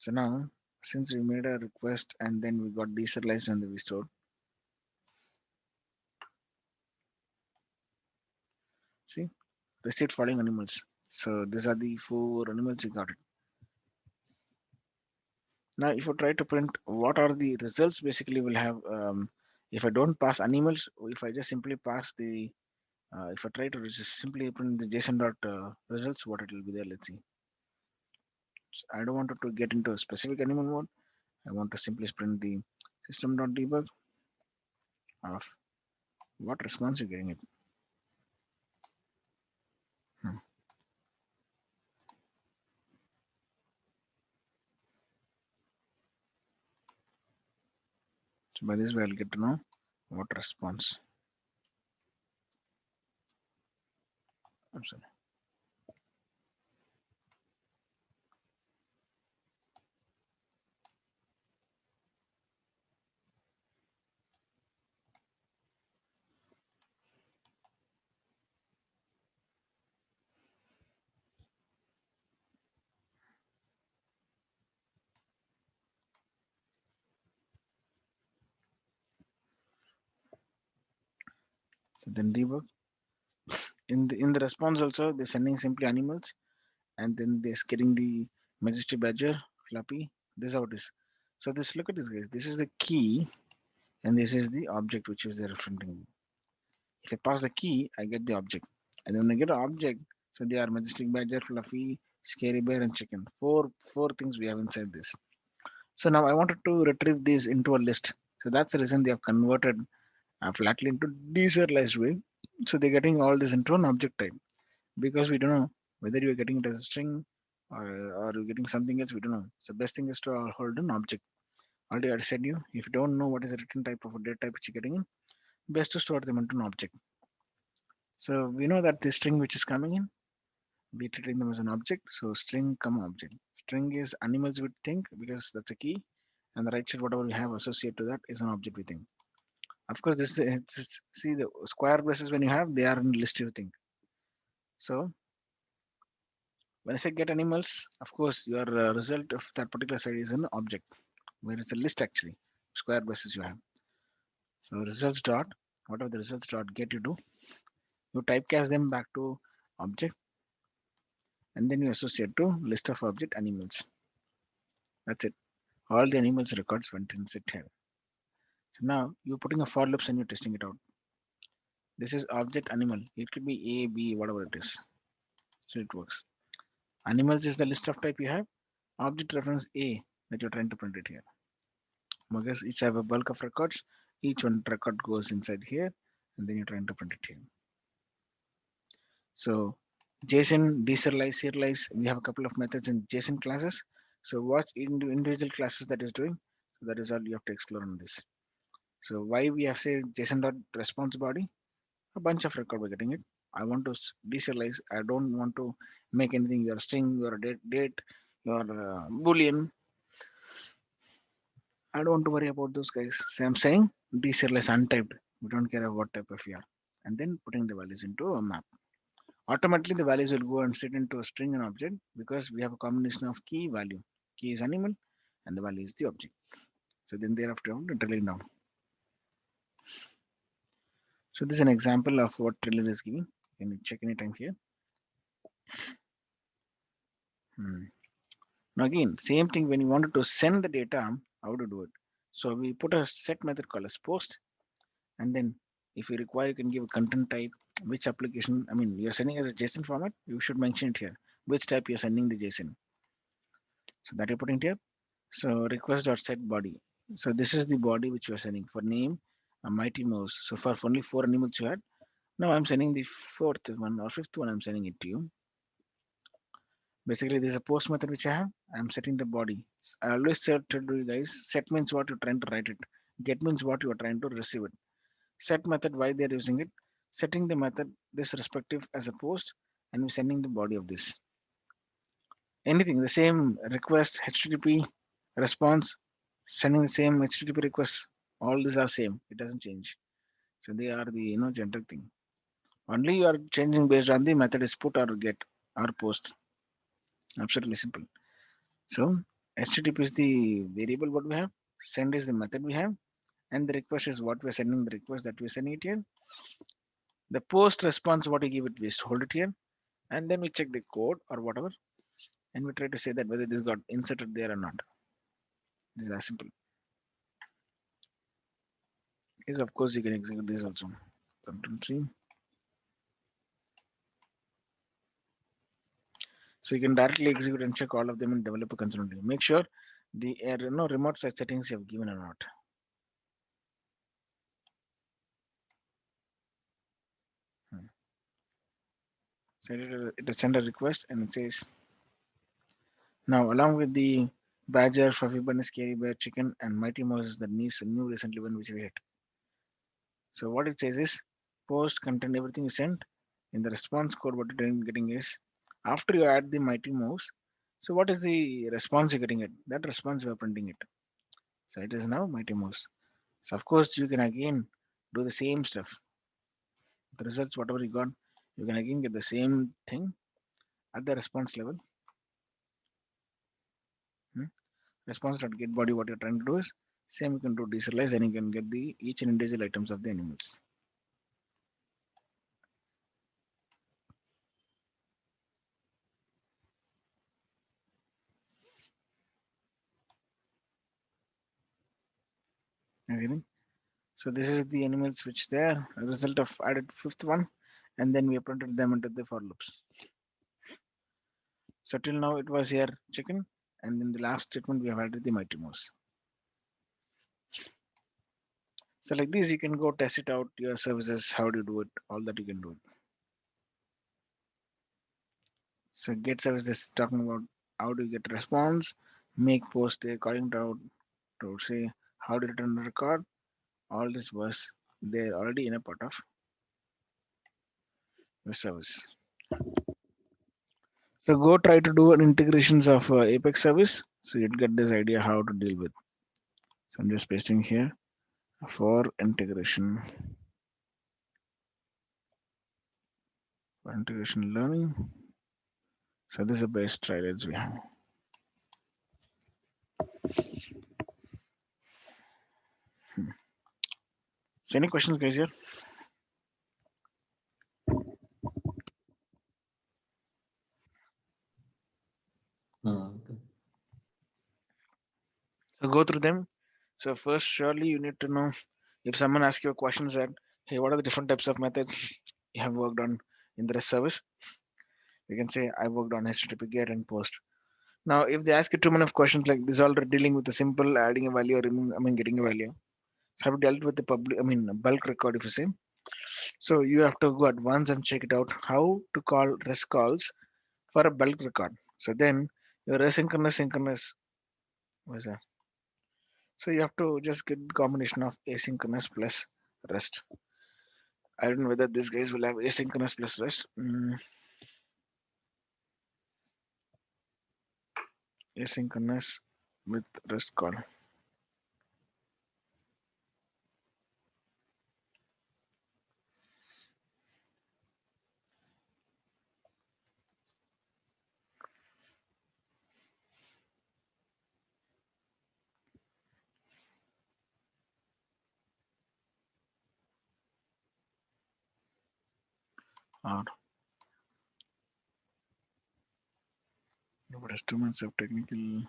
So now since we made a request and then we got deserialized and then we stored. See, restrict following animals. So these are the 4 animals we got it. Now, if you try to print what are the results, basically we'll have, if I don't pass animals, if I just simply pass the, if I try to just simply print the JSON dot results, what it will be there, let's see. So I don't want it to get into a specific animal mode. I want to simply print the system dot debug of what response you're getting it. Hmm. So by this way, I'll get to know what response. I'm sorry. So then debug. in the response also they're sending simply animals, and then they're getting the majestic badger, fluffy. This is how it is. So this, look at this guys. This is the key, and this is the object which is they're referring. If I pass the key, I get the object. And when I get an object, so they are majestic badger, fluffy, scary bear, and chicken. Four things we have inside this. So now I wanted to retrieve these into a list. So that's the reason they have converted flatly into deserialized way. So they're getting all this into an object type, because we don't know whether you're getting it as a string, or you're getting something else. We don't know. So best thing is to hold an object. Already I said you, if you don't know what is the written type of a data type which you're getting in, best to store them into an object. So we know that the string which is coming in, we treating them as an object. So string comma object. String is animals we think, because that's a key, and the right side whatever we have associated to that is an object we think. Of course, this is see the square braces when you have, they are in list you think. So when I say get animals, of course your result of that particular side is an object, where it's a list actually. Square braces you have. So results dot, whatever the results dot get you do, you typecast them back to object, and then you associate to list of object animals. That's it. All the animals records went in sit here. So now you're putting a for loops and you're testing it out. This is object animal. It could be A, B, whatever it is. So it works. Animals is the list of type you have. Object reference A that you're trying to print it here. Because each have a bulk of records. Each one record goes inside here, and then you're trying to print it here. So JSON, deserialize, serialize. We have a couple of methods in JSON classes. So watch individual classes that is doing. So that is all you have to explore on this. So why we have say JSON dot response body? A bunch of record we're getting it. I want to deserialize. I don't want to make anything. Your string, your date, your boolean. I don't want to worry about those guys. So I'm saying deserialize untyped. We don't care about what type of you are. And then putting the values into a map. Automatically the values will go and sit into a string and object, because we have a combination of key value. Key is animal and the value is the object. So then thereafter drilling down. So this is an example of what trailer is giving. Can you check anytime here? Now again, same thing when you wanted to send the data, how to do it. So we put a set method called as post, and then if you require, you can give a content type, which application, I mean, you're sending as a JSON format, you should mention it here, which type you're sending the JSON. So that you're putting here. So request.set body. So this is the body which you are sending for name, a mighty mouse. So for only 4 animals you had. Now I'm sending the fourth one or fifth one, I'm sending it to you. Basically, there's a post method which I have. I'm setting the body. I always said to you guys, set means what you're trying to write it. Get means what you are trying to receive it. Set method, why they're using it. Setting the method, this respective as a post, and we're sending the body of this. Anything, the same request, HTTP, response, sending the same HTTP requests. All these are same. It doesn't change. So they are the generic thing. Only you are changing based on the method is put or get or post. Absolutely simple. So HTTP is the variable what we have, send is the method we have, and the request is what we're sending the request that we're sending it here. The post response what we give it, we just hold it here, and then we check the code or whatever, and we try to say that whether this got inserted there or not. This is as simple. Is of course you can execute this also. Control C. So you can directly execute and check all of them in developer console. Make sure the remote site settings you have given or not. So it will send a request and it says now along with the badger, fluffy bunny, scary bear, chicken, and mighty mouse is the new recently one which we hit. So what it says is post content everything you sent in the response code. What you're getting is after you add the mighty mouse. So what is the response you're getting it? That response we're printing it. So it is now mighty mouse. So of course you can again do the same stuff. The results whatever you got, you can again get the same thing at the response level. Hmm? Response.get body, what you're trying to do is same you can do deserialize and you can get the each and individual items of the animals. Okay. So this is the animal switch there, a result of added fifth one, and then we printed them into the for loops. So till now it was here chicken, and in the last statement we have added the mighty mouse. So like this, you can go test it out your services. How do you do it? All that you can do it. So get service is talking about how do you get response, make post according to say how to return a record. All this was there already in a part of the service. So go try to do an integrations of Apex service. So you'd get this idea how to deal with. So I'm just pasting here for integration, learning. So this is the best trailers we have. Hmm. So any questions, guys here? Okay. So go through them. So first, surely you need to know if someone asks you questions that, hey, what are the different types of methods you have worked on in the REST service? You can say, I worked on HTTP GET and POST. Now, if they ask you too many of questions like this, already dealing with the simple adding a value or getting a value. So have you dealt with the public, bulk record if you say. So you have to go advance and check it out how to call REST calls for a bulk record. So then your asynchronous, synchronous, what is that? So you have to just get the combination of asynchronous plus REST. I don't know whether these guys will have asynchronous plus REST. Asynchronous with REST call. Or what is 2 minutes of technical,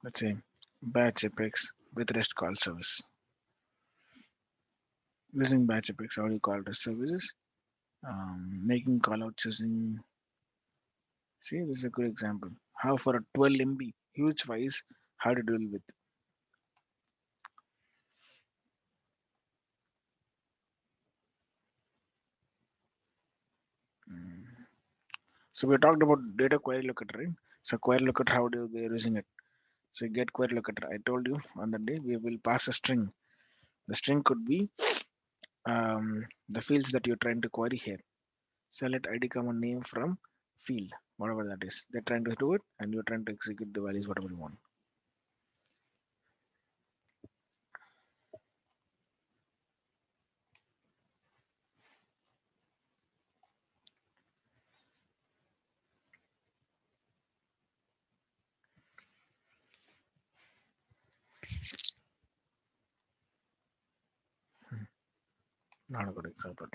let's say, batch Apex with REST call service. Using batch Apex, how do you call REST services? Making callouts using, see, this is a good example. How for a 12 MB huge files, how to deal with. Mm. So we talked about data query locator, right? So query locator, how do they are using it? So get query locator. I told you on the day we will pass a string. The string could be the fields that you're trying to query here. So let id command name from field, whatever that is. They're trying to do it, and you're trying to execute the values whatever you want. Not a good example.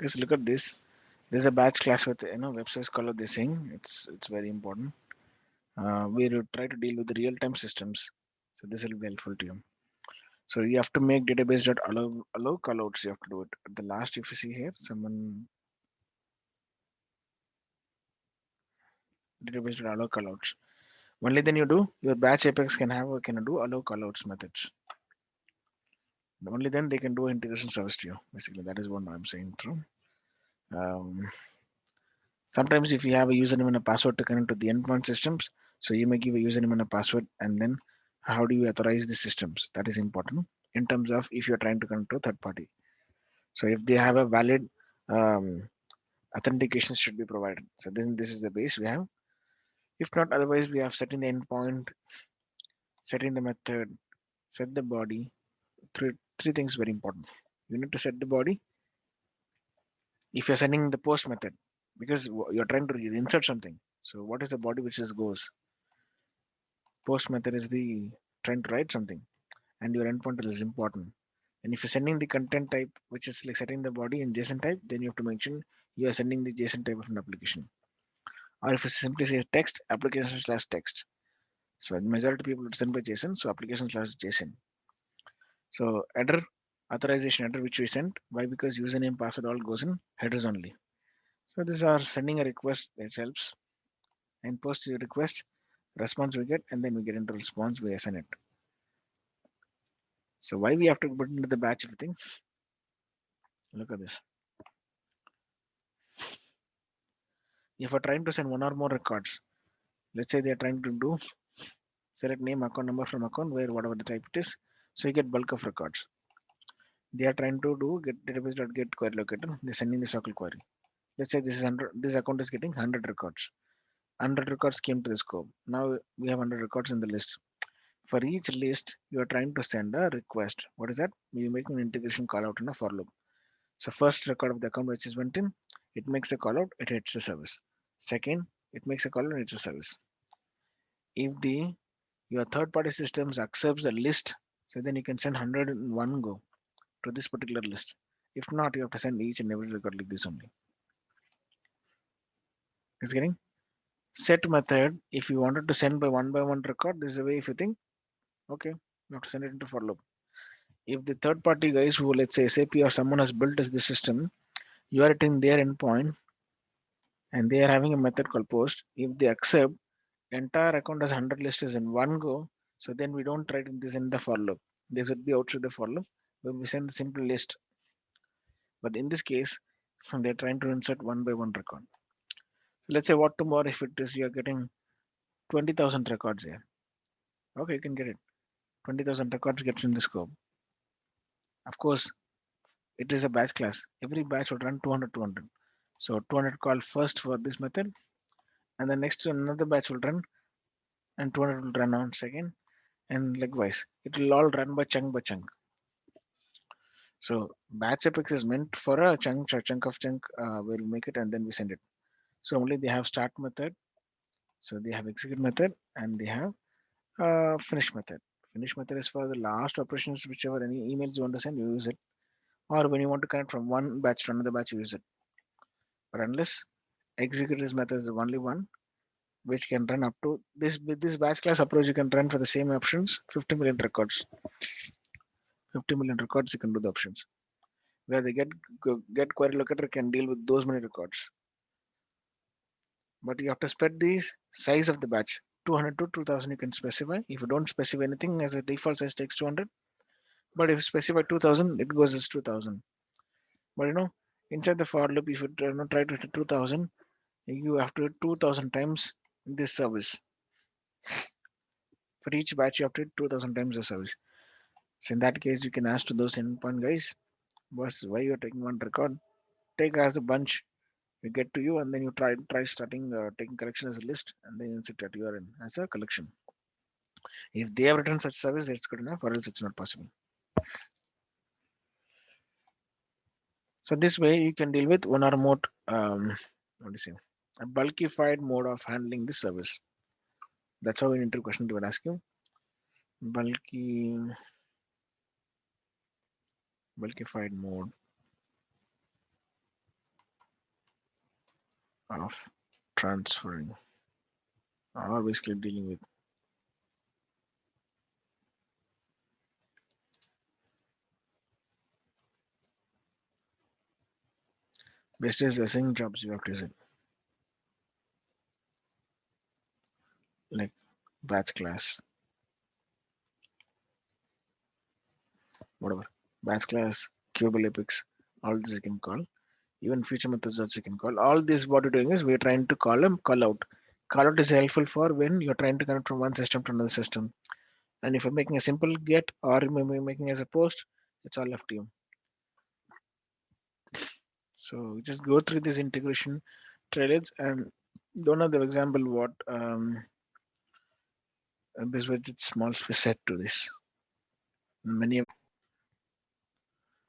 Just look at this. There's a batch class with web service caller. They're saying it's very important. We will try to deal with the real-time systems. So this will be helpful to you. So you have to make database dot allow callouts. You have to do it. At the last, if you see here, someone database dot allow callouts. Only then you do your batch apex can do allow callouts methods. Only then they can do integration service to you. Basically, that is what I'm saying through. Um, Sometimes if you have a username and a password to connect to the endpoint systems, so you may give a username and a password, and then how do you authorize the systems? That is important in terms of if you're trying to connect to a third party. So if they have a valid um, authentication should be provided. So then this is the base we have. If not, otherwise we have setting the endpoint, setting the method, set the body. Three things very important. You need to set the body if you're sending the post method because you're trying to insert something. So what is the body which is goes? Post method is the trying to write something, and your endpointer is important. And if you're sending the content type, which is like setting the body in JSON type, then you have to mention you are sending the JSON type of an application. Or if it simply says text, application slash text. So the majority of people would send by JSON, so application slash JSON. So header authorization header which we sent. Why? Because username password all goes in headers only. So these are sending a request that helps and post your request, response we get, and then we get into response we assign it. So why we have to put into the batch everything? Look at this. If we're trying to send one or more records, let's say they're trying to do select name, account number from account, where whatever the type it is, so you get bulk of records. They are trying to do get database.get query locator. They're sending the circle query. Let's say this is 100. This account is getting 100 records. 100 records came to the scope. Now we have 100 records in the list. For each list, you are trying to send a request. What is that? You make an integration call out in a for loop. So first record of the account which is went in, it makes a call out, it hits the service. Second, it makes a call out, it hits the service. If the your third party systems accepts the list, so then you can send 100 in one go to this particular list. If not, you have to send each and every record like this only. Is getting set method. If you wanted to send by one record, this is the way. If you think, okay, you have to send it into for loop. If the third party guys who let's say SAP or someone has built as the system, you are hitting their endpoint and they are having a method called post. If they accept, entire account as 100 list is in one go. So then we don't write this in the for loop. This would be outside the for loop, but we send the simple list. But in this case, they're trying to insert one by one record. So let's say what tomorrow if it is you're getting 20,000 records here. Okay, you can get it. 20,000 records gets in the scope. Of course, it is a batch class. Every batch would run 200, 200. So 200 call first for this method, and the next another batch will run, and 200 will run on second, and likewise, it will all run by chunk by chunk. So batch apex is meant for a chunk of chunk. We'll make it and then we send it. So only they have start method. So they have execute method and they have finish method. Finish method is for the last operations, whichever any emails you want to send, you use it. Or when you want to connect from one batch to another batch, you use it. But unless execute this method is the only one which can run up to this with this batch class approach, you can run for the same options 50 million records. 50 million records you can do the options. Where they get query locator can deal with those many records. But you have to spread the size of the batch. 200 to 2000 you can specify. If you don't specify anything as a default size takes 200. But if you specify 2000, it goes as 2000. But inside the for loop, if you try to hit 2000, you have to hit 2000 times this service. For each batch, you have to hit 2000 times the service. So in that case, you can ask to those endpoint guys, boss, why you're taking one record? Take as a bunch. We get to you, and then you try starting taking collection as a list, and then insert at URL as a collection. If they have written such service, it's good enough, or else it's not possible. So this way you can deal with one or more what do you say, a bulkified mode of handling this service. That's how an interview question they would ask you. Bulkified mode of transferring, or basically dealing with. This is assigning jobs you have to use it. Like batch class, whatever, batch class, Cubal Apex, all this you can call. Even feature methods also you can call. All this what we're doing is we're trying to call them call out. Call out is helpful for when you're trying to connect from one system to another system. And if you're making a simple get or maybe making as a post, it's all up to you. So just go through this integration trailers and don't know the example what this was its small set to this. Many of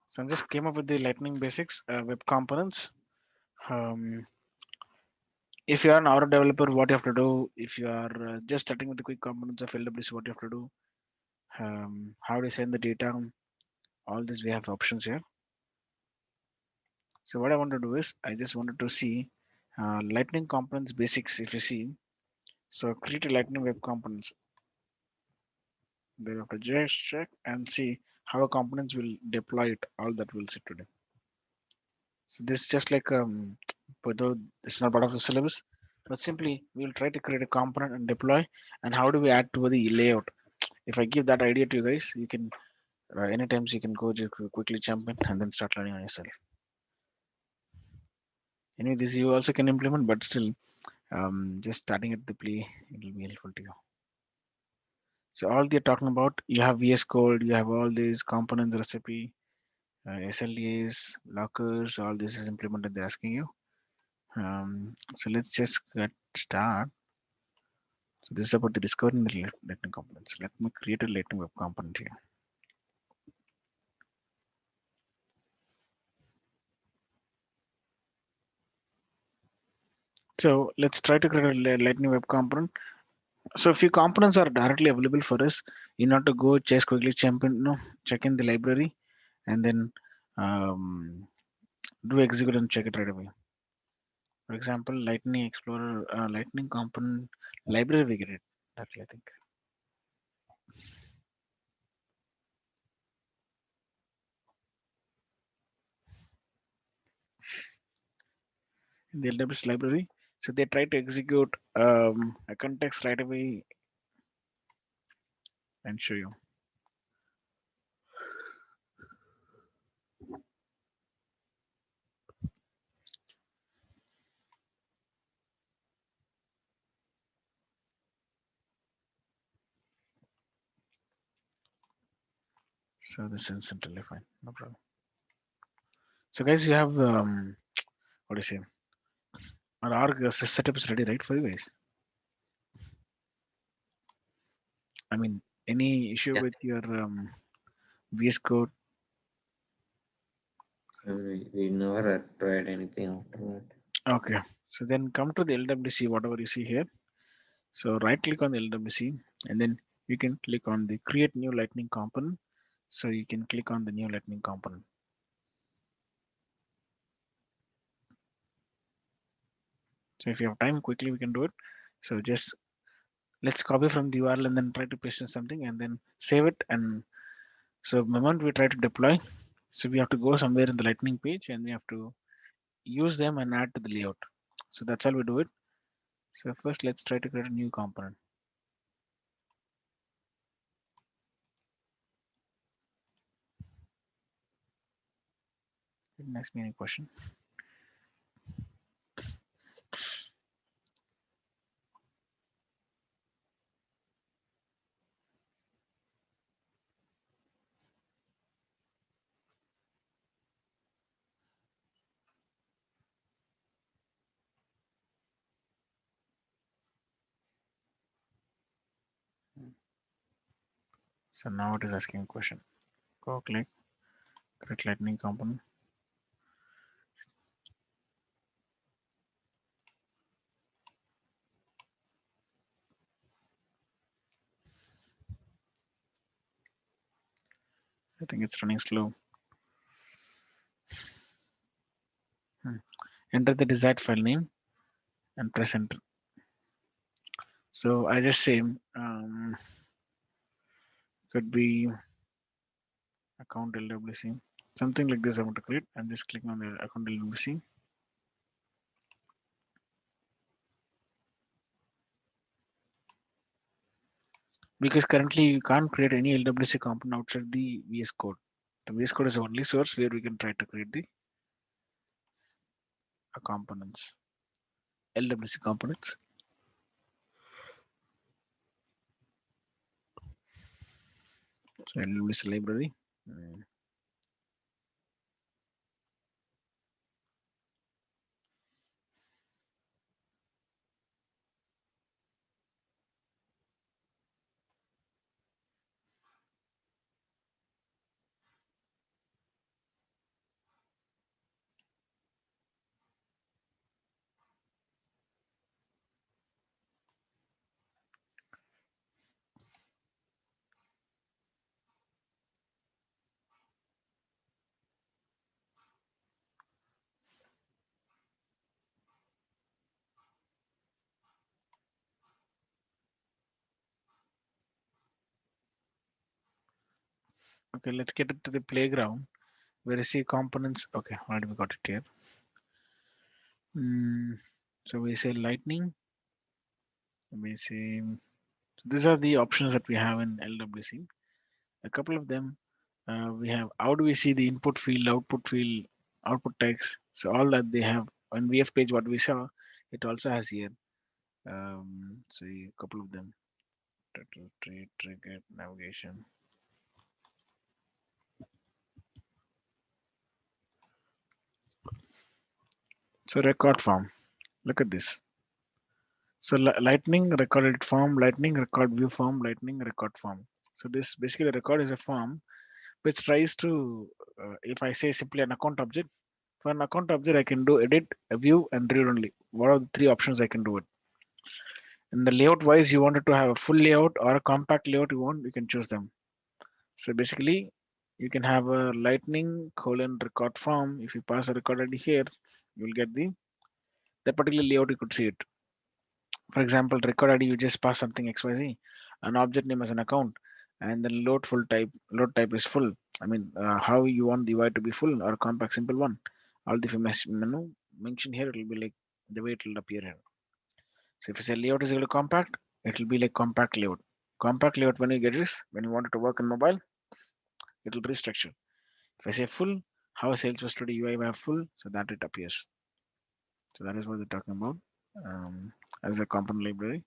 so I just came up with the Lightning Basics web components. Um, if you are an Aura developer, what you have to do. If you are just starting with the quick components of LWC, what you have to do. How to send the data. All this we have options here. So what I want to do is I just wanted to see Lightning components basics. If you see, so create a Lightning web components. They have to just check and see how components will deploy it. All that we'll see today. So this is just like though it's not part of the syllabus, but simply we'll try to create a component and deploy. And how do we add to the layout? If I give that idea to you guys, you can anytime you can go just quickly jump in and then start learning on yourself. Anyway, this you also can implement, but still, just starting at the play, it will be helpful to you. So all they're talking about, you have VS Code, you have all these components, recipe, SLAs, lockers, all this is implemented. They're asking you. So let's just get start. So this is about the discovering the Lightning components. Let me create a Lightning web component here. So let's try to create a Lightning web component. So a few components are directly available for us. You not to go just quickly jump in, no, check in the library and then um, do execute and check it right away. For example, Lightning Explorer, Lightning component library, we get it. That's I think. In the LWC library. So they try to execute a context right away and show you. So this is instantly fine, no problem. So guys, you have what do you say? Our org setup is ready, right, for you guys? I mean, any issue Yeah. with your VS Code? We never tried anything after that. Okay. So then come to the LWC, whatever you see here. So right click on the LWC and then you can click on the create new lightning component. So you can click on the new lightning component. So if you have time, quickly we can do it. So just let's copy from the URL and then try to paste in something and then save it. And so the moment we try to deploy, so we have to go somewhere in the lightning page and we have to use them and add to the layout. So that's how we do it. So first let's try to create a new component. Didn't ask me any question. So now it is asking a question. Go click, create lightning component. I think it's running slow. Enter the desired file name and press enter. So I just say could be account LWC, something like this I want to create. I'm just clicking on the account LWC. because currently you can't create any LWC component outside the VS Code. The VS Code is the only source where we can try to create the components, LWC components. So LWC library. Okay, let's get it to the playground where you see components. Okay, already we got it here. So we say lightning. We say these are the options that we have in LWC. A couple of them we have. How do we see the input field, output text? So all that they have on VF page. What we saw, it also has here. So a couple of them. Trade, trigger, navigation. So record form. Look at this. So lightning record edit form, lightning record view form, lightning record form. So this basically record is a form which tries to, if I say simply an account object, for an account object I can do edit, view, and read only. What are the three options I can do it? In the layout wise, you wanted to have a full layout or a compact layout you want, you can choose them. So basically, you can have a lightning colon record form. If you pass a record ID here, you'll get the that particular layout. You could see it. For example, record ID, you just pass something XYZ, an object name as an account, and then load type is full. I mean, how you want the UI to be full or compact, simple one. All the menu mentioned here, it will be like the way it will appear here. So if you say layout is equal to compact, it will be like compact layout. Compact layout, when you get this, when you want it to work in mobile, it will restructure. If I say full, how a Salesforce Studio UI will have full, so that it appears. So that is what we're talking about as a component library.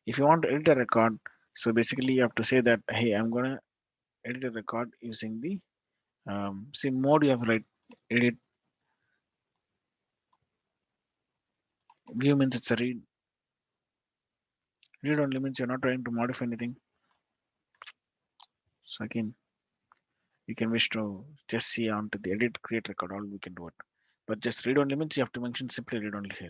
If you want to edit a record, so basically you have to say that, hey, I'm gonna edit a record using the see mode. You have right edit. View means it's a read. Read only means you're not trying to modify anything. So again, you can wish to just see onto the edit create record, all we can do it. But just read only means you have to mention simply read only here.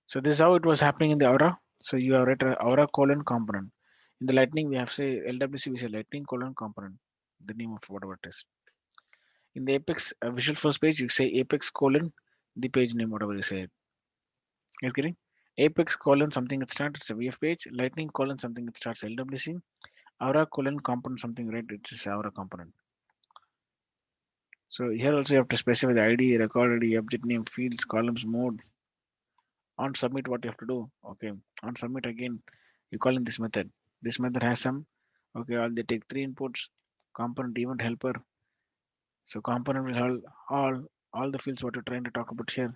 So this is how it was happening in the Aura. So you have written Aura colon component. In the Lightning, we have say LWC, we say Lightning colon component, the name of whatever it is. In the Apex Visual Force page, you say Apex colon the page name, whatever you say. Is getting Apex colon something that starts, it's a VF page. Lightning colon something that starts LWC. Aura colon component something, right? It's Aura component. So here also you have to specify the ID, record ID, object name, fields, columns, mode. On submit, what you have to do? Okay, on submit again, you call in this method. This method has some. Okay, all they take three inputs. Component event helper. So component will hold all the fields what you're trying to talk about here.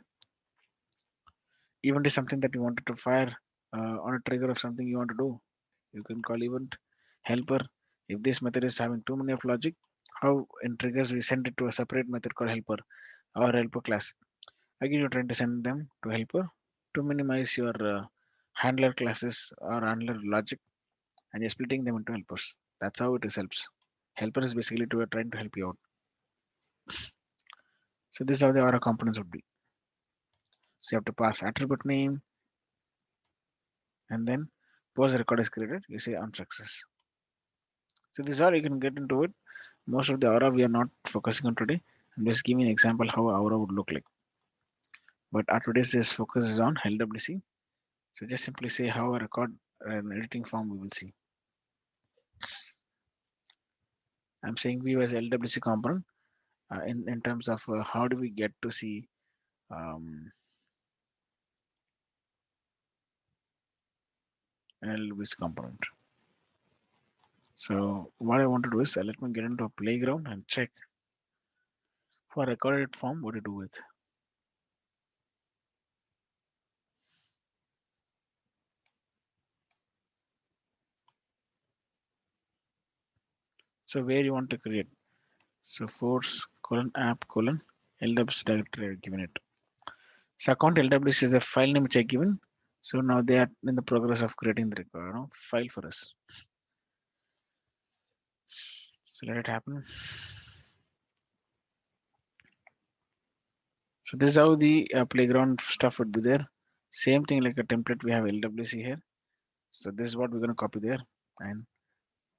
Event is something that you wanted to fire on a trigger of something you want to do. You can call event helper. If this method is having too many of logic, how in triggers we send it to a separate method called helper or helper class. Again, you're trying to send them to helper to minimize your handler classes or handler logic, and you're splitting them into helpers. That's how it is helps. Helper is basically to trying to help you out. So this is how the Aura components would be. So you have to pass attribute name and then post record is created. You say on success. So this is how you can get into it. Most of the Aura we are not focusing on today. I'm just giving an example how Aura would look like. But our today's this focus is on LWC. So just simply say how a record an editing form we will see. I'm saying view as LWC component in terms of how do we get to see an LWC component. So what I want to do is let me get into a playground and check for recorded form what to do with. So where you want to create. So force colon app colon LWC directory I've given it. So account LWC is the file name which I given. So now they are in the progress of creating the file for us. So let it happen. So this is how the playground stuff would be there. Same thing like a template we have LWC here. So this is what we're going to copy there, and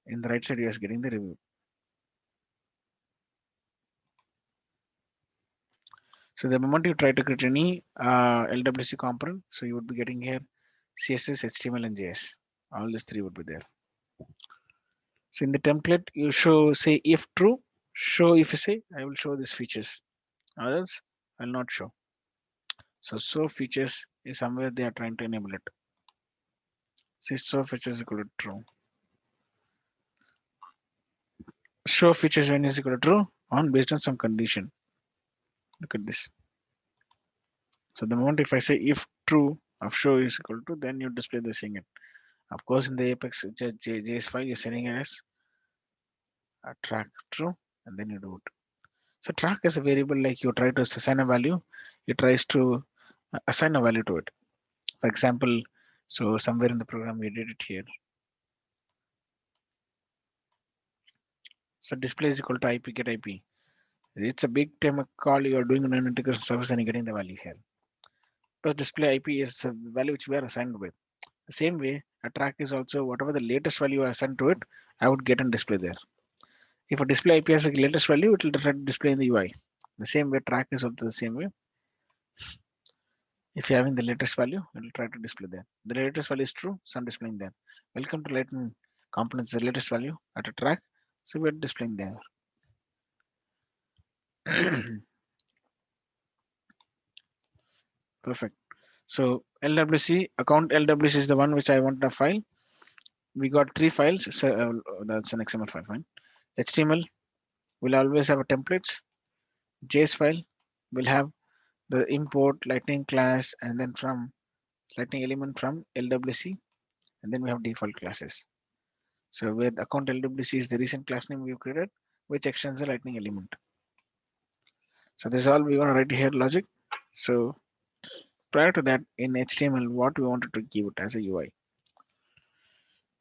in the right side you are getting the review. So the moment you try to create any LWC component, so you would be getting here CSS, HTML, and JS. All these three would be there. So in the template, you say if true, show if you say I will show these features, or else I'll not show. So show features is somewhere they are trying to enable it. See show features is equal to true. Show features when is equal to true on based on some condition. Look at this. So the moment if I say if true of show is equal to, then you display the thing. Of course, in the Apex JS file, you're setting it as a track true, and then you do it. So track is a variable like you try to assign a value, it tries to assign a value to it. For example, so somewhere in the program we did it here. So display is equal to IP get IP. It's a big term call you are doing an integration service and you're getting the value here. Plus display IP is the value which we are assigned with. The same way, a track is also whatever the latest value I assigned to it, I would get and display there. If a display IP has a latest value, it will display in the UI. The same way track is also the same way. If you're having the latest value, it will try to display there. The latest value is true, so I'm displaying there. Welcome to Lightning components, the latest value at a track, so we're displaying there. Perfect. So LWC account LWC is the one which I want the file. We got three files, so that's an XML file. Fine. HTML will always have a templates. JS file will have the import lightning class and then from lightning element from LWC, and then we have default classes. So where account LWC is the recent class name we've created, which extends the lightning element. So this is all we want to write here logic. So prior to that, in HTML, what we wanted to give it as a UI.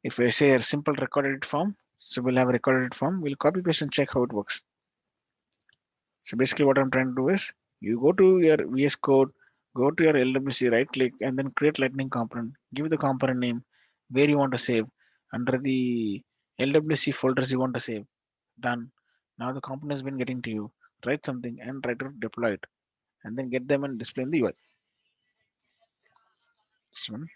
If I say a simple recorded form, so we'll have a recorded form, we'll copy paste and check how it works. So basically what I'm trying to do is you go to your VS Code, go to your LWC, right click, and then create lightning component. Give the component name where you want to save under the LWC folders you want to save. Done. Now the component has been getting to you. Write something and try to deploy it, and then get them and display in the UI. Just a minute.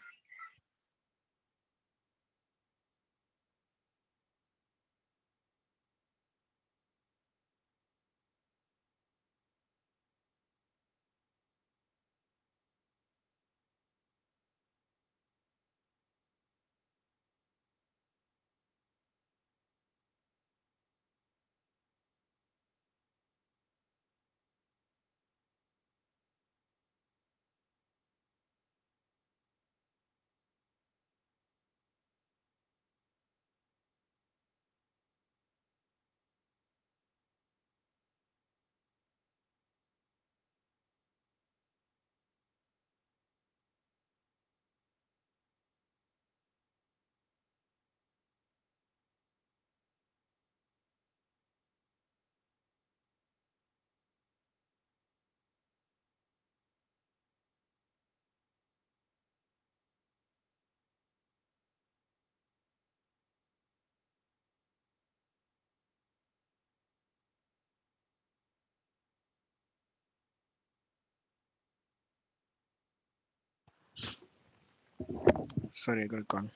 Sorry, I got gone.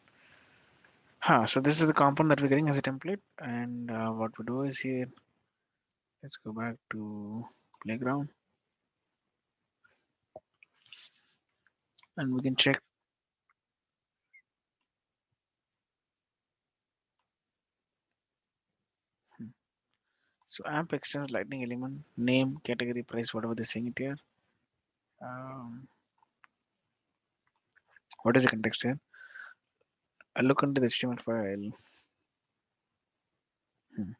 So this is the component that we're getting as a template, and what we do is here. Let's go back to playground, and we can check. So AMP extends lightning element, name, category, price, whatever they're saying it here. Um, what is the context here? I look into the HTML file. Hmm.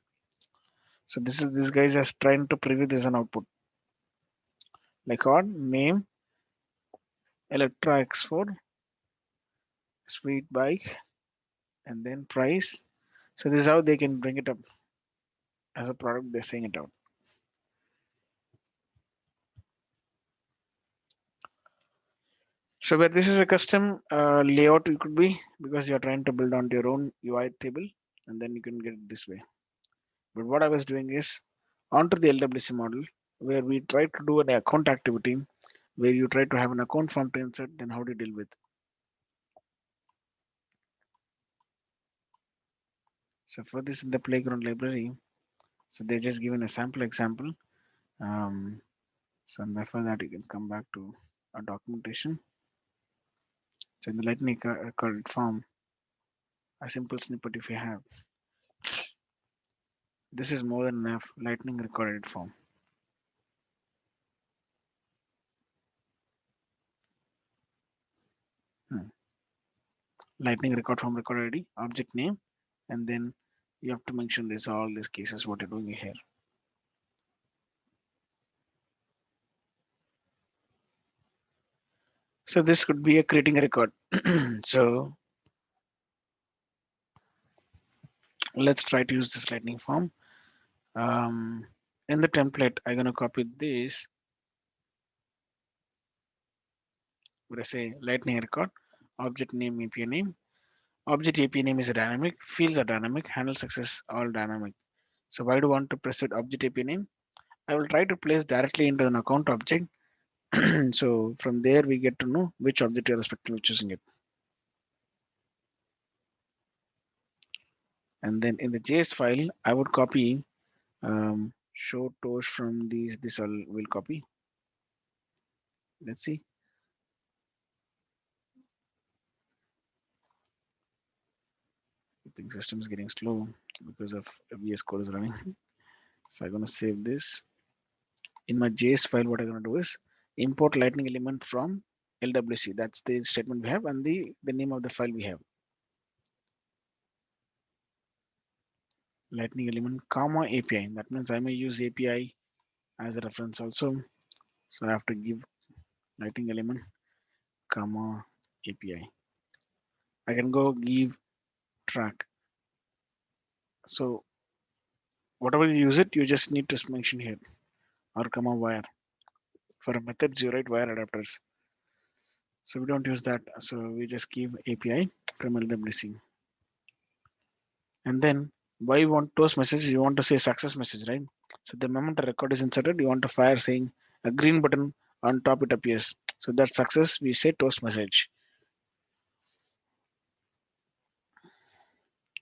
So this guy is just trying to preview this as an output. Like on name, Electra X4, sweet bike, and then price. So this is how they can bring it up as a product. They're saying it out. So where this is a custom layout, it could be because you're trying to build onto your own UI table, and then you can get it this way. But what I was doing is onto the LWC model, where we try to do an account activity, where you try to have an account form to insert, then how do you deal with. So for this in the playground library, so they just given a sample example. Um, so before that, you can come back to our documentation. So in the lightning recorded form, a simple snippet if you have. This is more than enough lightning recorded form. Hmm. Lightning record form record ID, object name, and then you have to mention this all these cases what you're doing here. So this could be a creating a record. So let's try to use this lightning form. In the template, I'm gonna copy this. Where I say lightning record, object name, API name. Object API name is a dynamic, fields are dynamic, handle success all dynamic. So why do I want to press it object API name? I will try to place directly into an account object. So from there we get to know which object you're respectively choosing it. And then in the JS file, I would copy show toast from these. This all will copy. Let's see. I think system is getting slow because of VS Code is running. So I'm gonna save this. In my JS file, what I'm gonna do is import lightning element from LWC. That's the statement we have and the name of the file we have. Lightning element comma API. That means I may use API as a reference also. So I have to give lightning element comma API. I can go give track. So whatever you use it, you just need to mention here or comma wire. For methods, you write wire adapters. So we don't use that. So we just give API from LWC. And then why you want toast message? You want to say success message, right? So the moment a record is inserted, you want to fire saying a green button on top it appears. So that success, we say toast message.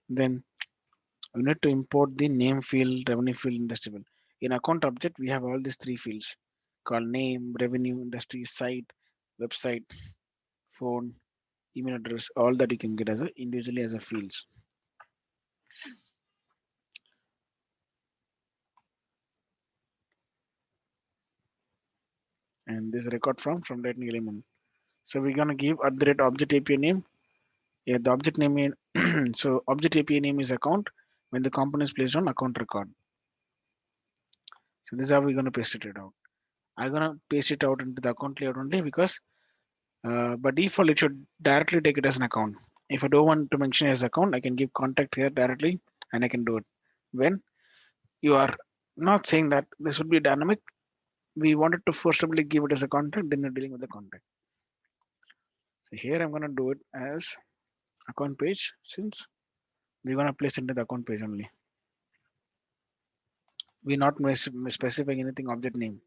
Then we need to import the name field, revenue field, industry field. In account object, we have all these three fields called name, revenue, industry, site, website, phone, email address, all that you can get as a individually as a fields. And this record from lightning element. So we're gonna give at the rate object API name. Yeah, the object name so object API name is account when the component is placed on account record. So this is how we're gonna paste it out. I'm gonna paste it out into the account layout only because by default it should directly take it as an account. If I don't want to mention as account, I can give contact here directly and I can do it. When you are not saying that this would be dynamic, we wanted to forcibly give it as a contact, then you're dealing with the contact. So here I'm gonna do it as account page since we're gonna place into the account page only. We're not specifying anything object name.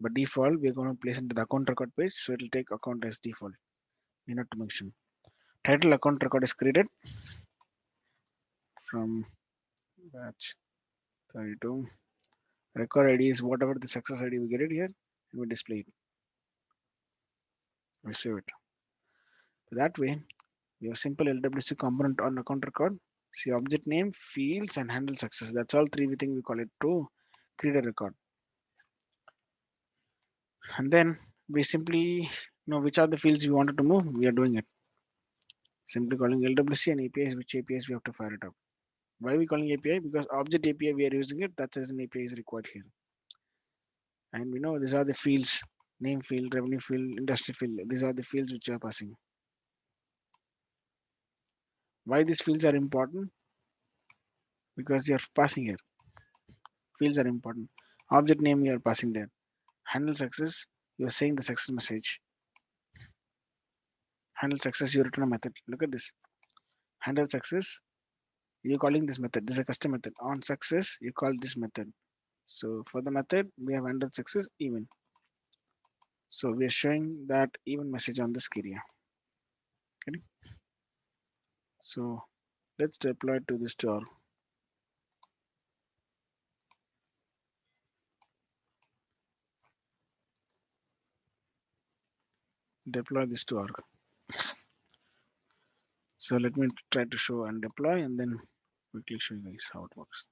But default, we're going to place into the account record page, so it will take account as default. We not to mention. Title account record is created from batch 32. Record ID is whatever the success ID we get it here, and we display it. We save it. So that way, we have simple LWC component on account record. See object name, fields, and handle success. That's all three we think we call it to create a record. And then we simply know which are the fields we wanted to move. We are doing it. Simply calling LWC and APIs, which APIs we have to fire it up. Why are we calling API? Because object API we are using it, that says an API is required here. And we know these are the fields, name field, revenue field, industry field. These are the fields which are passing. Why these fields are important? Because you are passing here. Fields are important. Object name you are passing there. Handle success, you are saying the success message. Handle success, you return a method. Look at this. Handle success, you're calling this method. This is a custom method. On success, you call this method. So for the method, we have handle success even. So we are showing that even message on this area. Okay. So let's deploy to this to our deploy this to our. So let me try to show and deploy and then quickly show you guys how it works.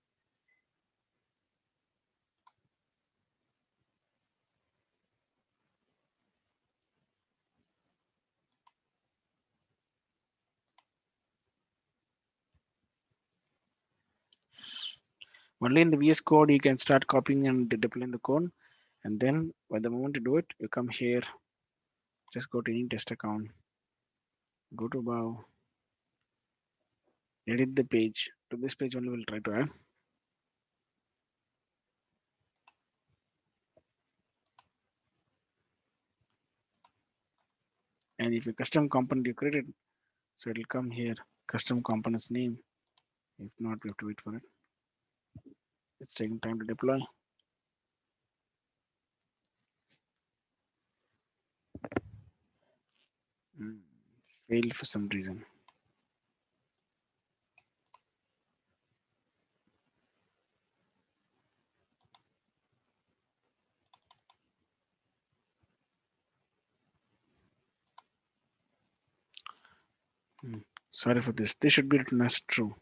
Only in the VS Code you can start copying and deploying the code, and then by the moment you do it, you come here, just go to any test account, go to Bow, edit the page. To this page only we'll try to add. And if a custom component you created, so it'll come here, custom components name. If not, we have to wait for it. It's taking time to deploy. Mm, Failed for some reason. Sorry for this. This should be written as true.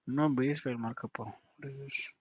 No base file markup. What is this?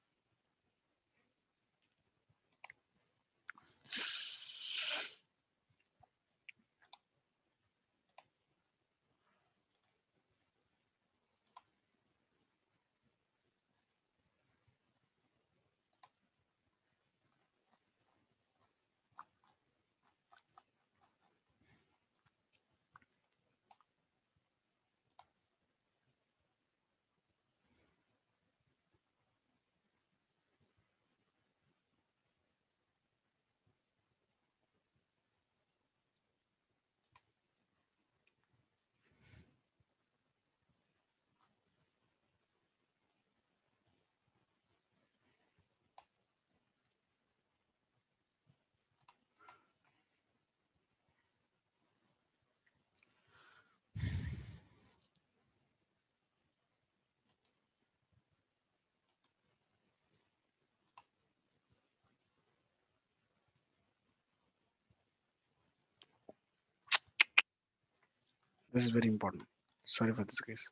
This is very important. Sorry for this, guys.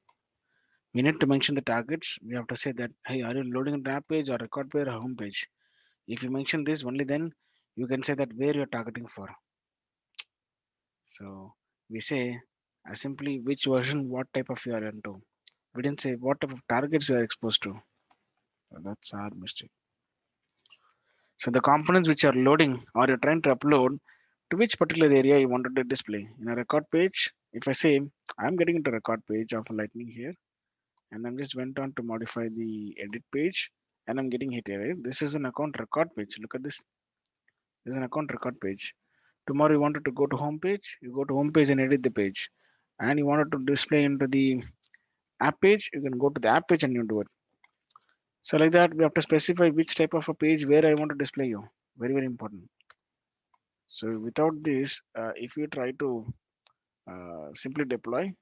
We need to mention the targets. We have to say that, hey, are you loading a tab page or record page or home page? If you mention this, only then you can say that where you're targeting for. So we say simply which version, what type of you are into. We didn't say what type of targets you are exposed to. That's our mistake. So the components which are loading or you're trying to upload to which particular area you wanted to display. In a record page, if I say I'm getting into record page of Lightning here, and I'm just went on to modify the edit page, and I'm getting hit here. Right? This is an account record page. Look at this. This is an account record page. Tomorrow you wanted to go to home page, you go to home page and edit the page. And you wanted to display into the app page, you can go to the app page and you do it. So like that, we have to specify which type of a page where I want to display you. Very, very important. So without this, if you try to simply deploy,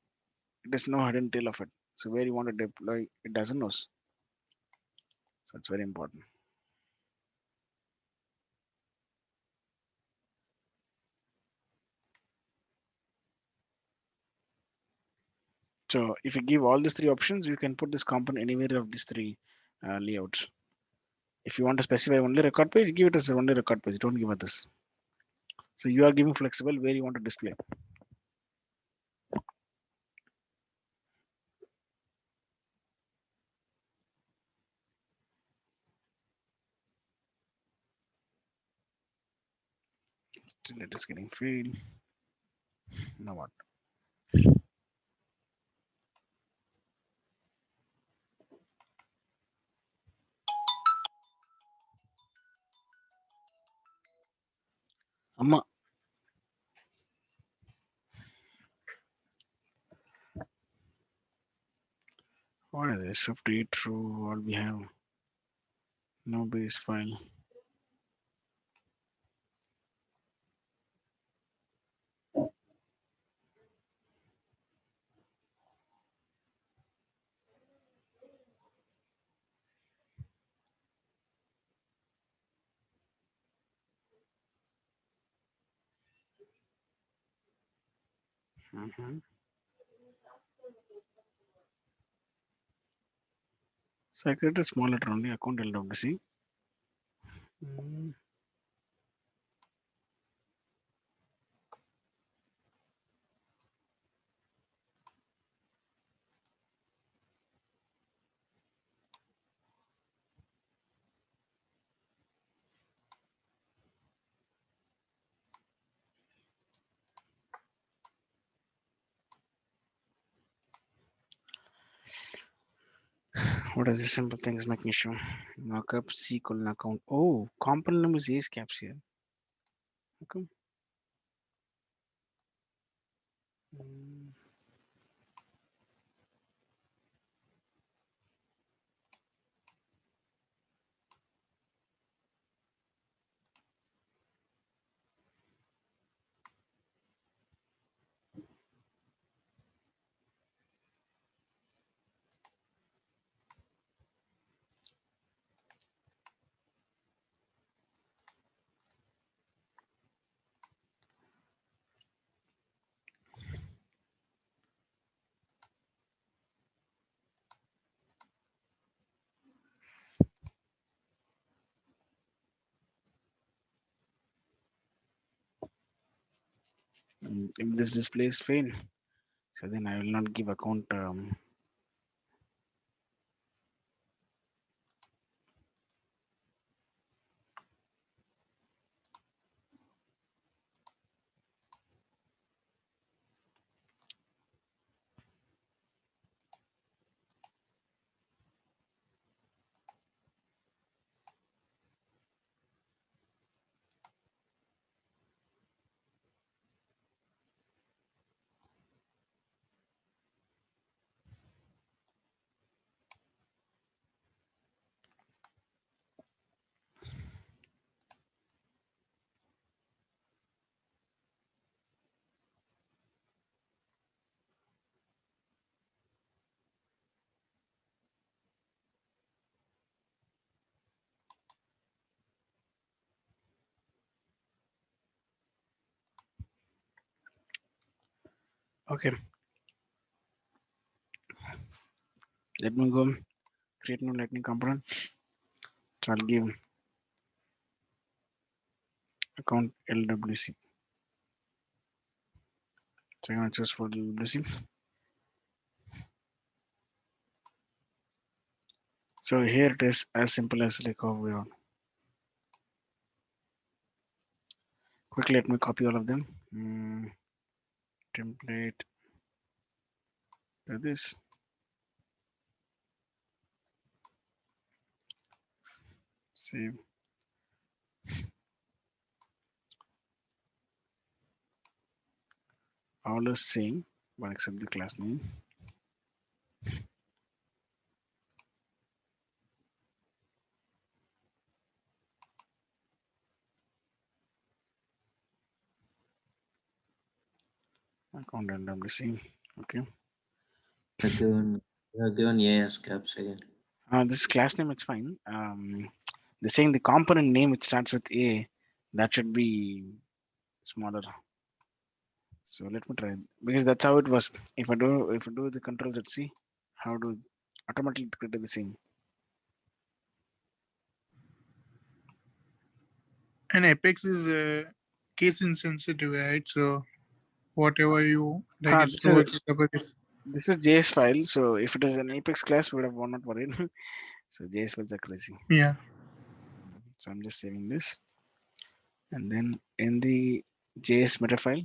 it is no hidden tail of it. So where you want to deploy, it doesn't know. So it's very important. So if you give all these three options, you can put this component anywhere of these three layouts. If you want to specify only record page, give it as only record page. Don't give it this. So you are giving flexible where you want to display. Still it is getting failed. Now what? Amma. What is this? 58 true. All we have. No base file. Mhm. So I created a small letter only. Account LWC. Mm. What is this simple thing is making issue? Markup C colon account. Oh, component name is ace caps here. Okay. Mm. If this display is fail, so then I will not give account. Okay, let me go create new lightning component. So I'll give account LWC. So I'm gonna choose for LWC. So here it is as simple as like how we are. Quickly, let me copy all of them. Template to this. Save. All is same, but except the class name. Account LWC. Okay. You have given AS caps again. This class name it's fine. They're saying the component name which starts with A, that should be smaller. So let me try because that's how it was. If I do the controls at C, how do automatically create the same. And Apex is case insensitive, right? So whatever you like, Ah, it's working about this. this is JS file. So if it is an Apex class, we would have not worried. So JS files are crazy. Yeah. So I'm just saving this, and then in the JS meta file,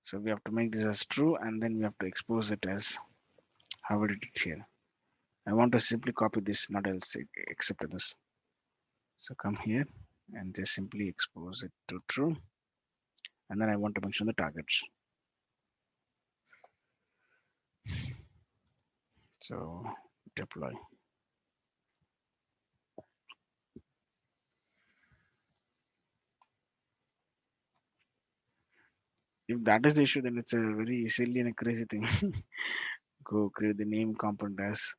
so we have to make this as true, and then we have to expose it as how we did it here. I want to simply copy this, not else except this. So come here and just simply expose it to true, and then I want to mention the targets. So deploy. If that is the issue, then it's a very silly and a crazy thing. Go create the name component as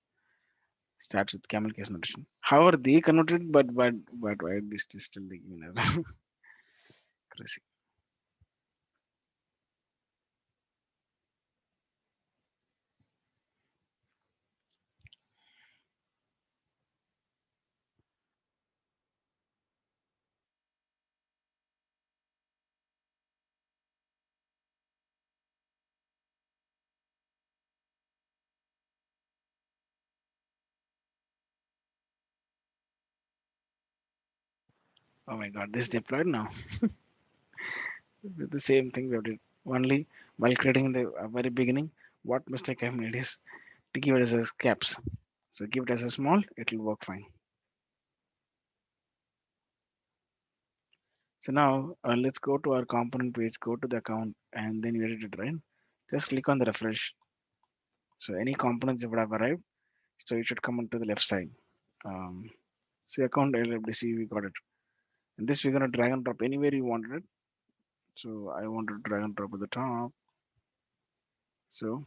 starts with camel case notation. However, they converted, but why this is still the winner? Crazy. Oh my god, this deployed now. The same thing we did. Only while creating in the very beginning, what mistake I made is to give it as a caps. So give it as a small, it will work fine. So now let's go to our component page, go to the account, and then you edit it, right? Just click on the refresh. So any components that would have arrived, so it should come onto the left side. Um, so account LWC, we got it. And this we're gonna drag and drop anywhere you wanted it. So I want to drag and drop at the top. So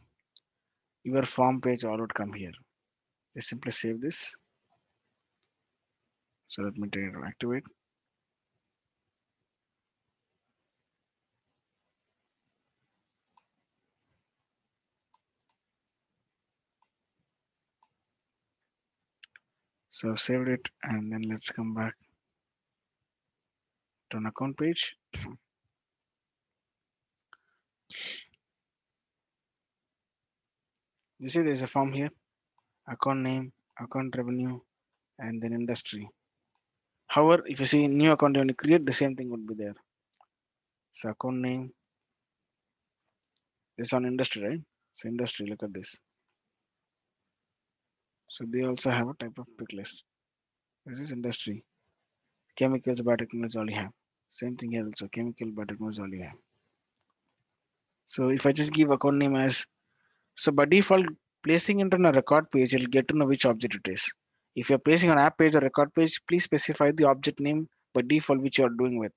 your form page all would come here. Just simply save this. So let me take it activate. So I've saved it, and then let's come back to an account page. You see there's a form here, account name, account revenue, and then industry. However, if you see new account you want to create, the same thing would be there. So account name, this on industry, right? So industry, look at this. So they also have a type of pick list. This is industry. Chemicals, biotechnology all you have. Same thing here also, chemical, biotechnology all you have. So if I just give account name as, so by default, placing it on a record page, you'll get to know which object it is. If you're placing on app page or record page, please specify the object name by default which you are doing with.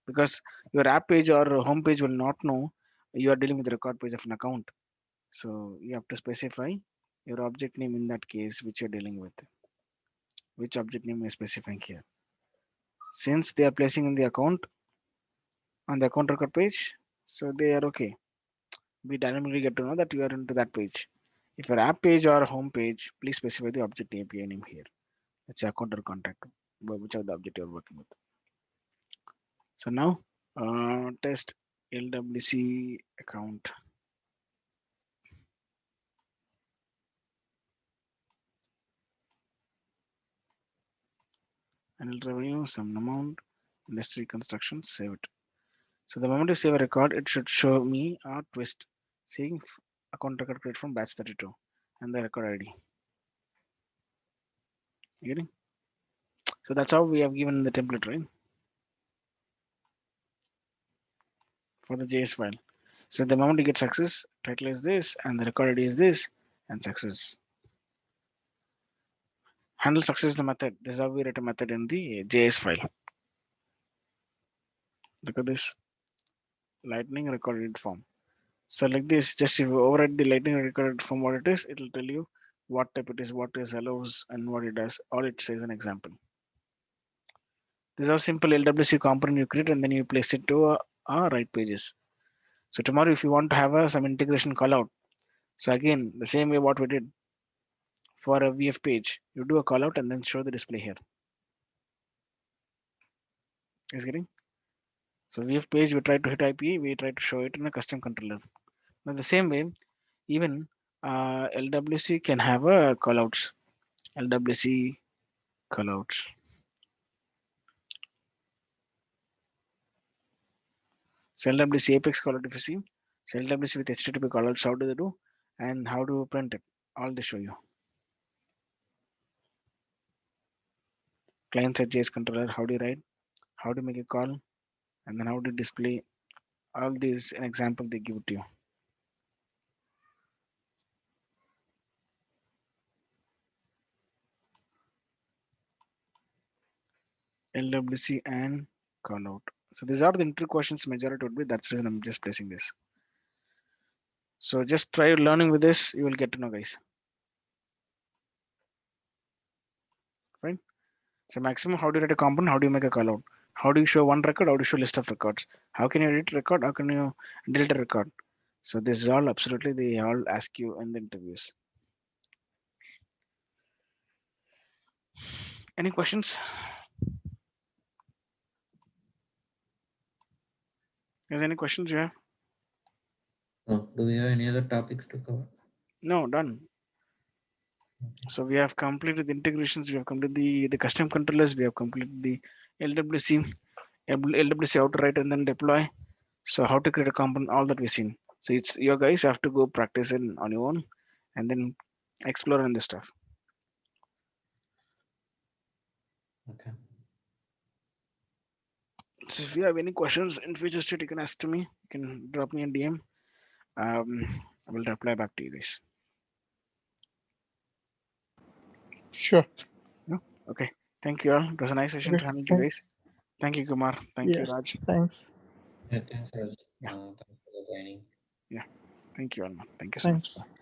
Because your app page or home page will not know you are dealing with the record page of an account. So you have to specify your object name in that case which you're dealing with. Which object name is specifying here. Since they are placing in the account on the account record page, so they are okay. We dynamically get to know that you are into that page. If your app page or home page, please specify the object API name here. It's account or contact, whichever the object you're working with. So now test LWC account. Annual revenue, some amount, industry construction, save it. So the moment you save a record, it should show me a twist saying account record created from batch 32 and the record ID. You getting? So that's how we have given the template, right? For the JS file. So the moment you get success, title is this and the record ID is this and success. Handle success is the method. This is how we write a method in the JS file. Look at this lightning recorded form. So like this, just if you override the lightning recorded form what it is, it will tell you what type it is, what is allows, and what it does. All it says an example. This is how simple LWC component you create and then you place it to right pages. So tomorrow, if you want to have some integration call out, so again the same way what we did for a VF page, you do a call out and then show the display here. Is getting? So VF page, we try to hit IP, we try to show it in a custom controller. Now the same way, even LWC can have a callouts. LWC callouts. So LWC Apex callout if you see. So LWC with HTTP callouts, how do they do? And how do you print it? All they show you. Client side JS controller, how do you write? How do you make a call? And then how do you display? All these an example they give it to you. LWC and callout. So these are the entry questions majority would be. That's the reason I'm just placing this. So just try learning with this. You will get to know, guys. Fine. So maximum, how do you write a component? How do you make a callout? How do you show one record? How do you show list of records? How can you edit record? How can you delete a record? So this is all absolutely they all ask you in the interviews. Any questions? Is any questions you have? Oh, do we have any other topics to cover? No, done. Okay. So we have completed the integrations. We have completed the custom controllers. We have completed the LWC, LWC outer write and then deploy. So how to create a component, all that we've seen. So it's your guys have to go practice it on your own and then explore on this stuff. Okay. So if you have any questions in future state, you can ask to me. You can drop me a DM. I will reply back to you guys. Sure. No? Okay. Thank you all. It was a nice session Okay. to having you guys. Thank you, Kumar. Thank you, Yeah. Raj. Thanks. Yeah, thanks, Raj. Yeah. Thanks for the training. Yeah. Thank you all, man. Thank you so much. Thanks.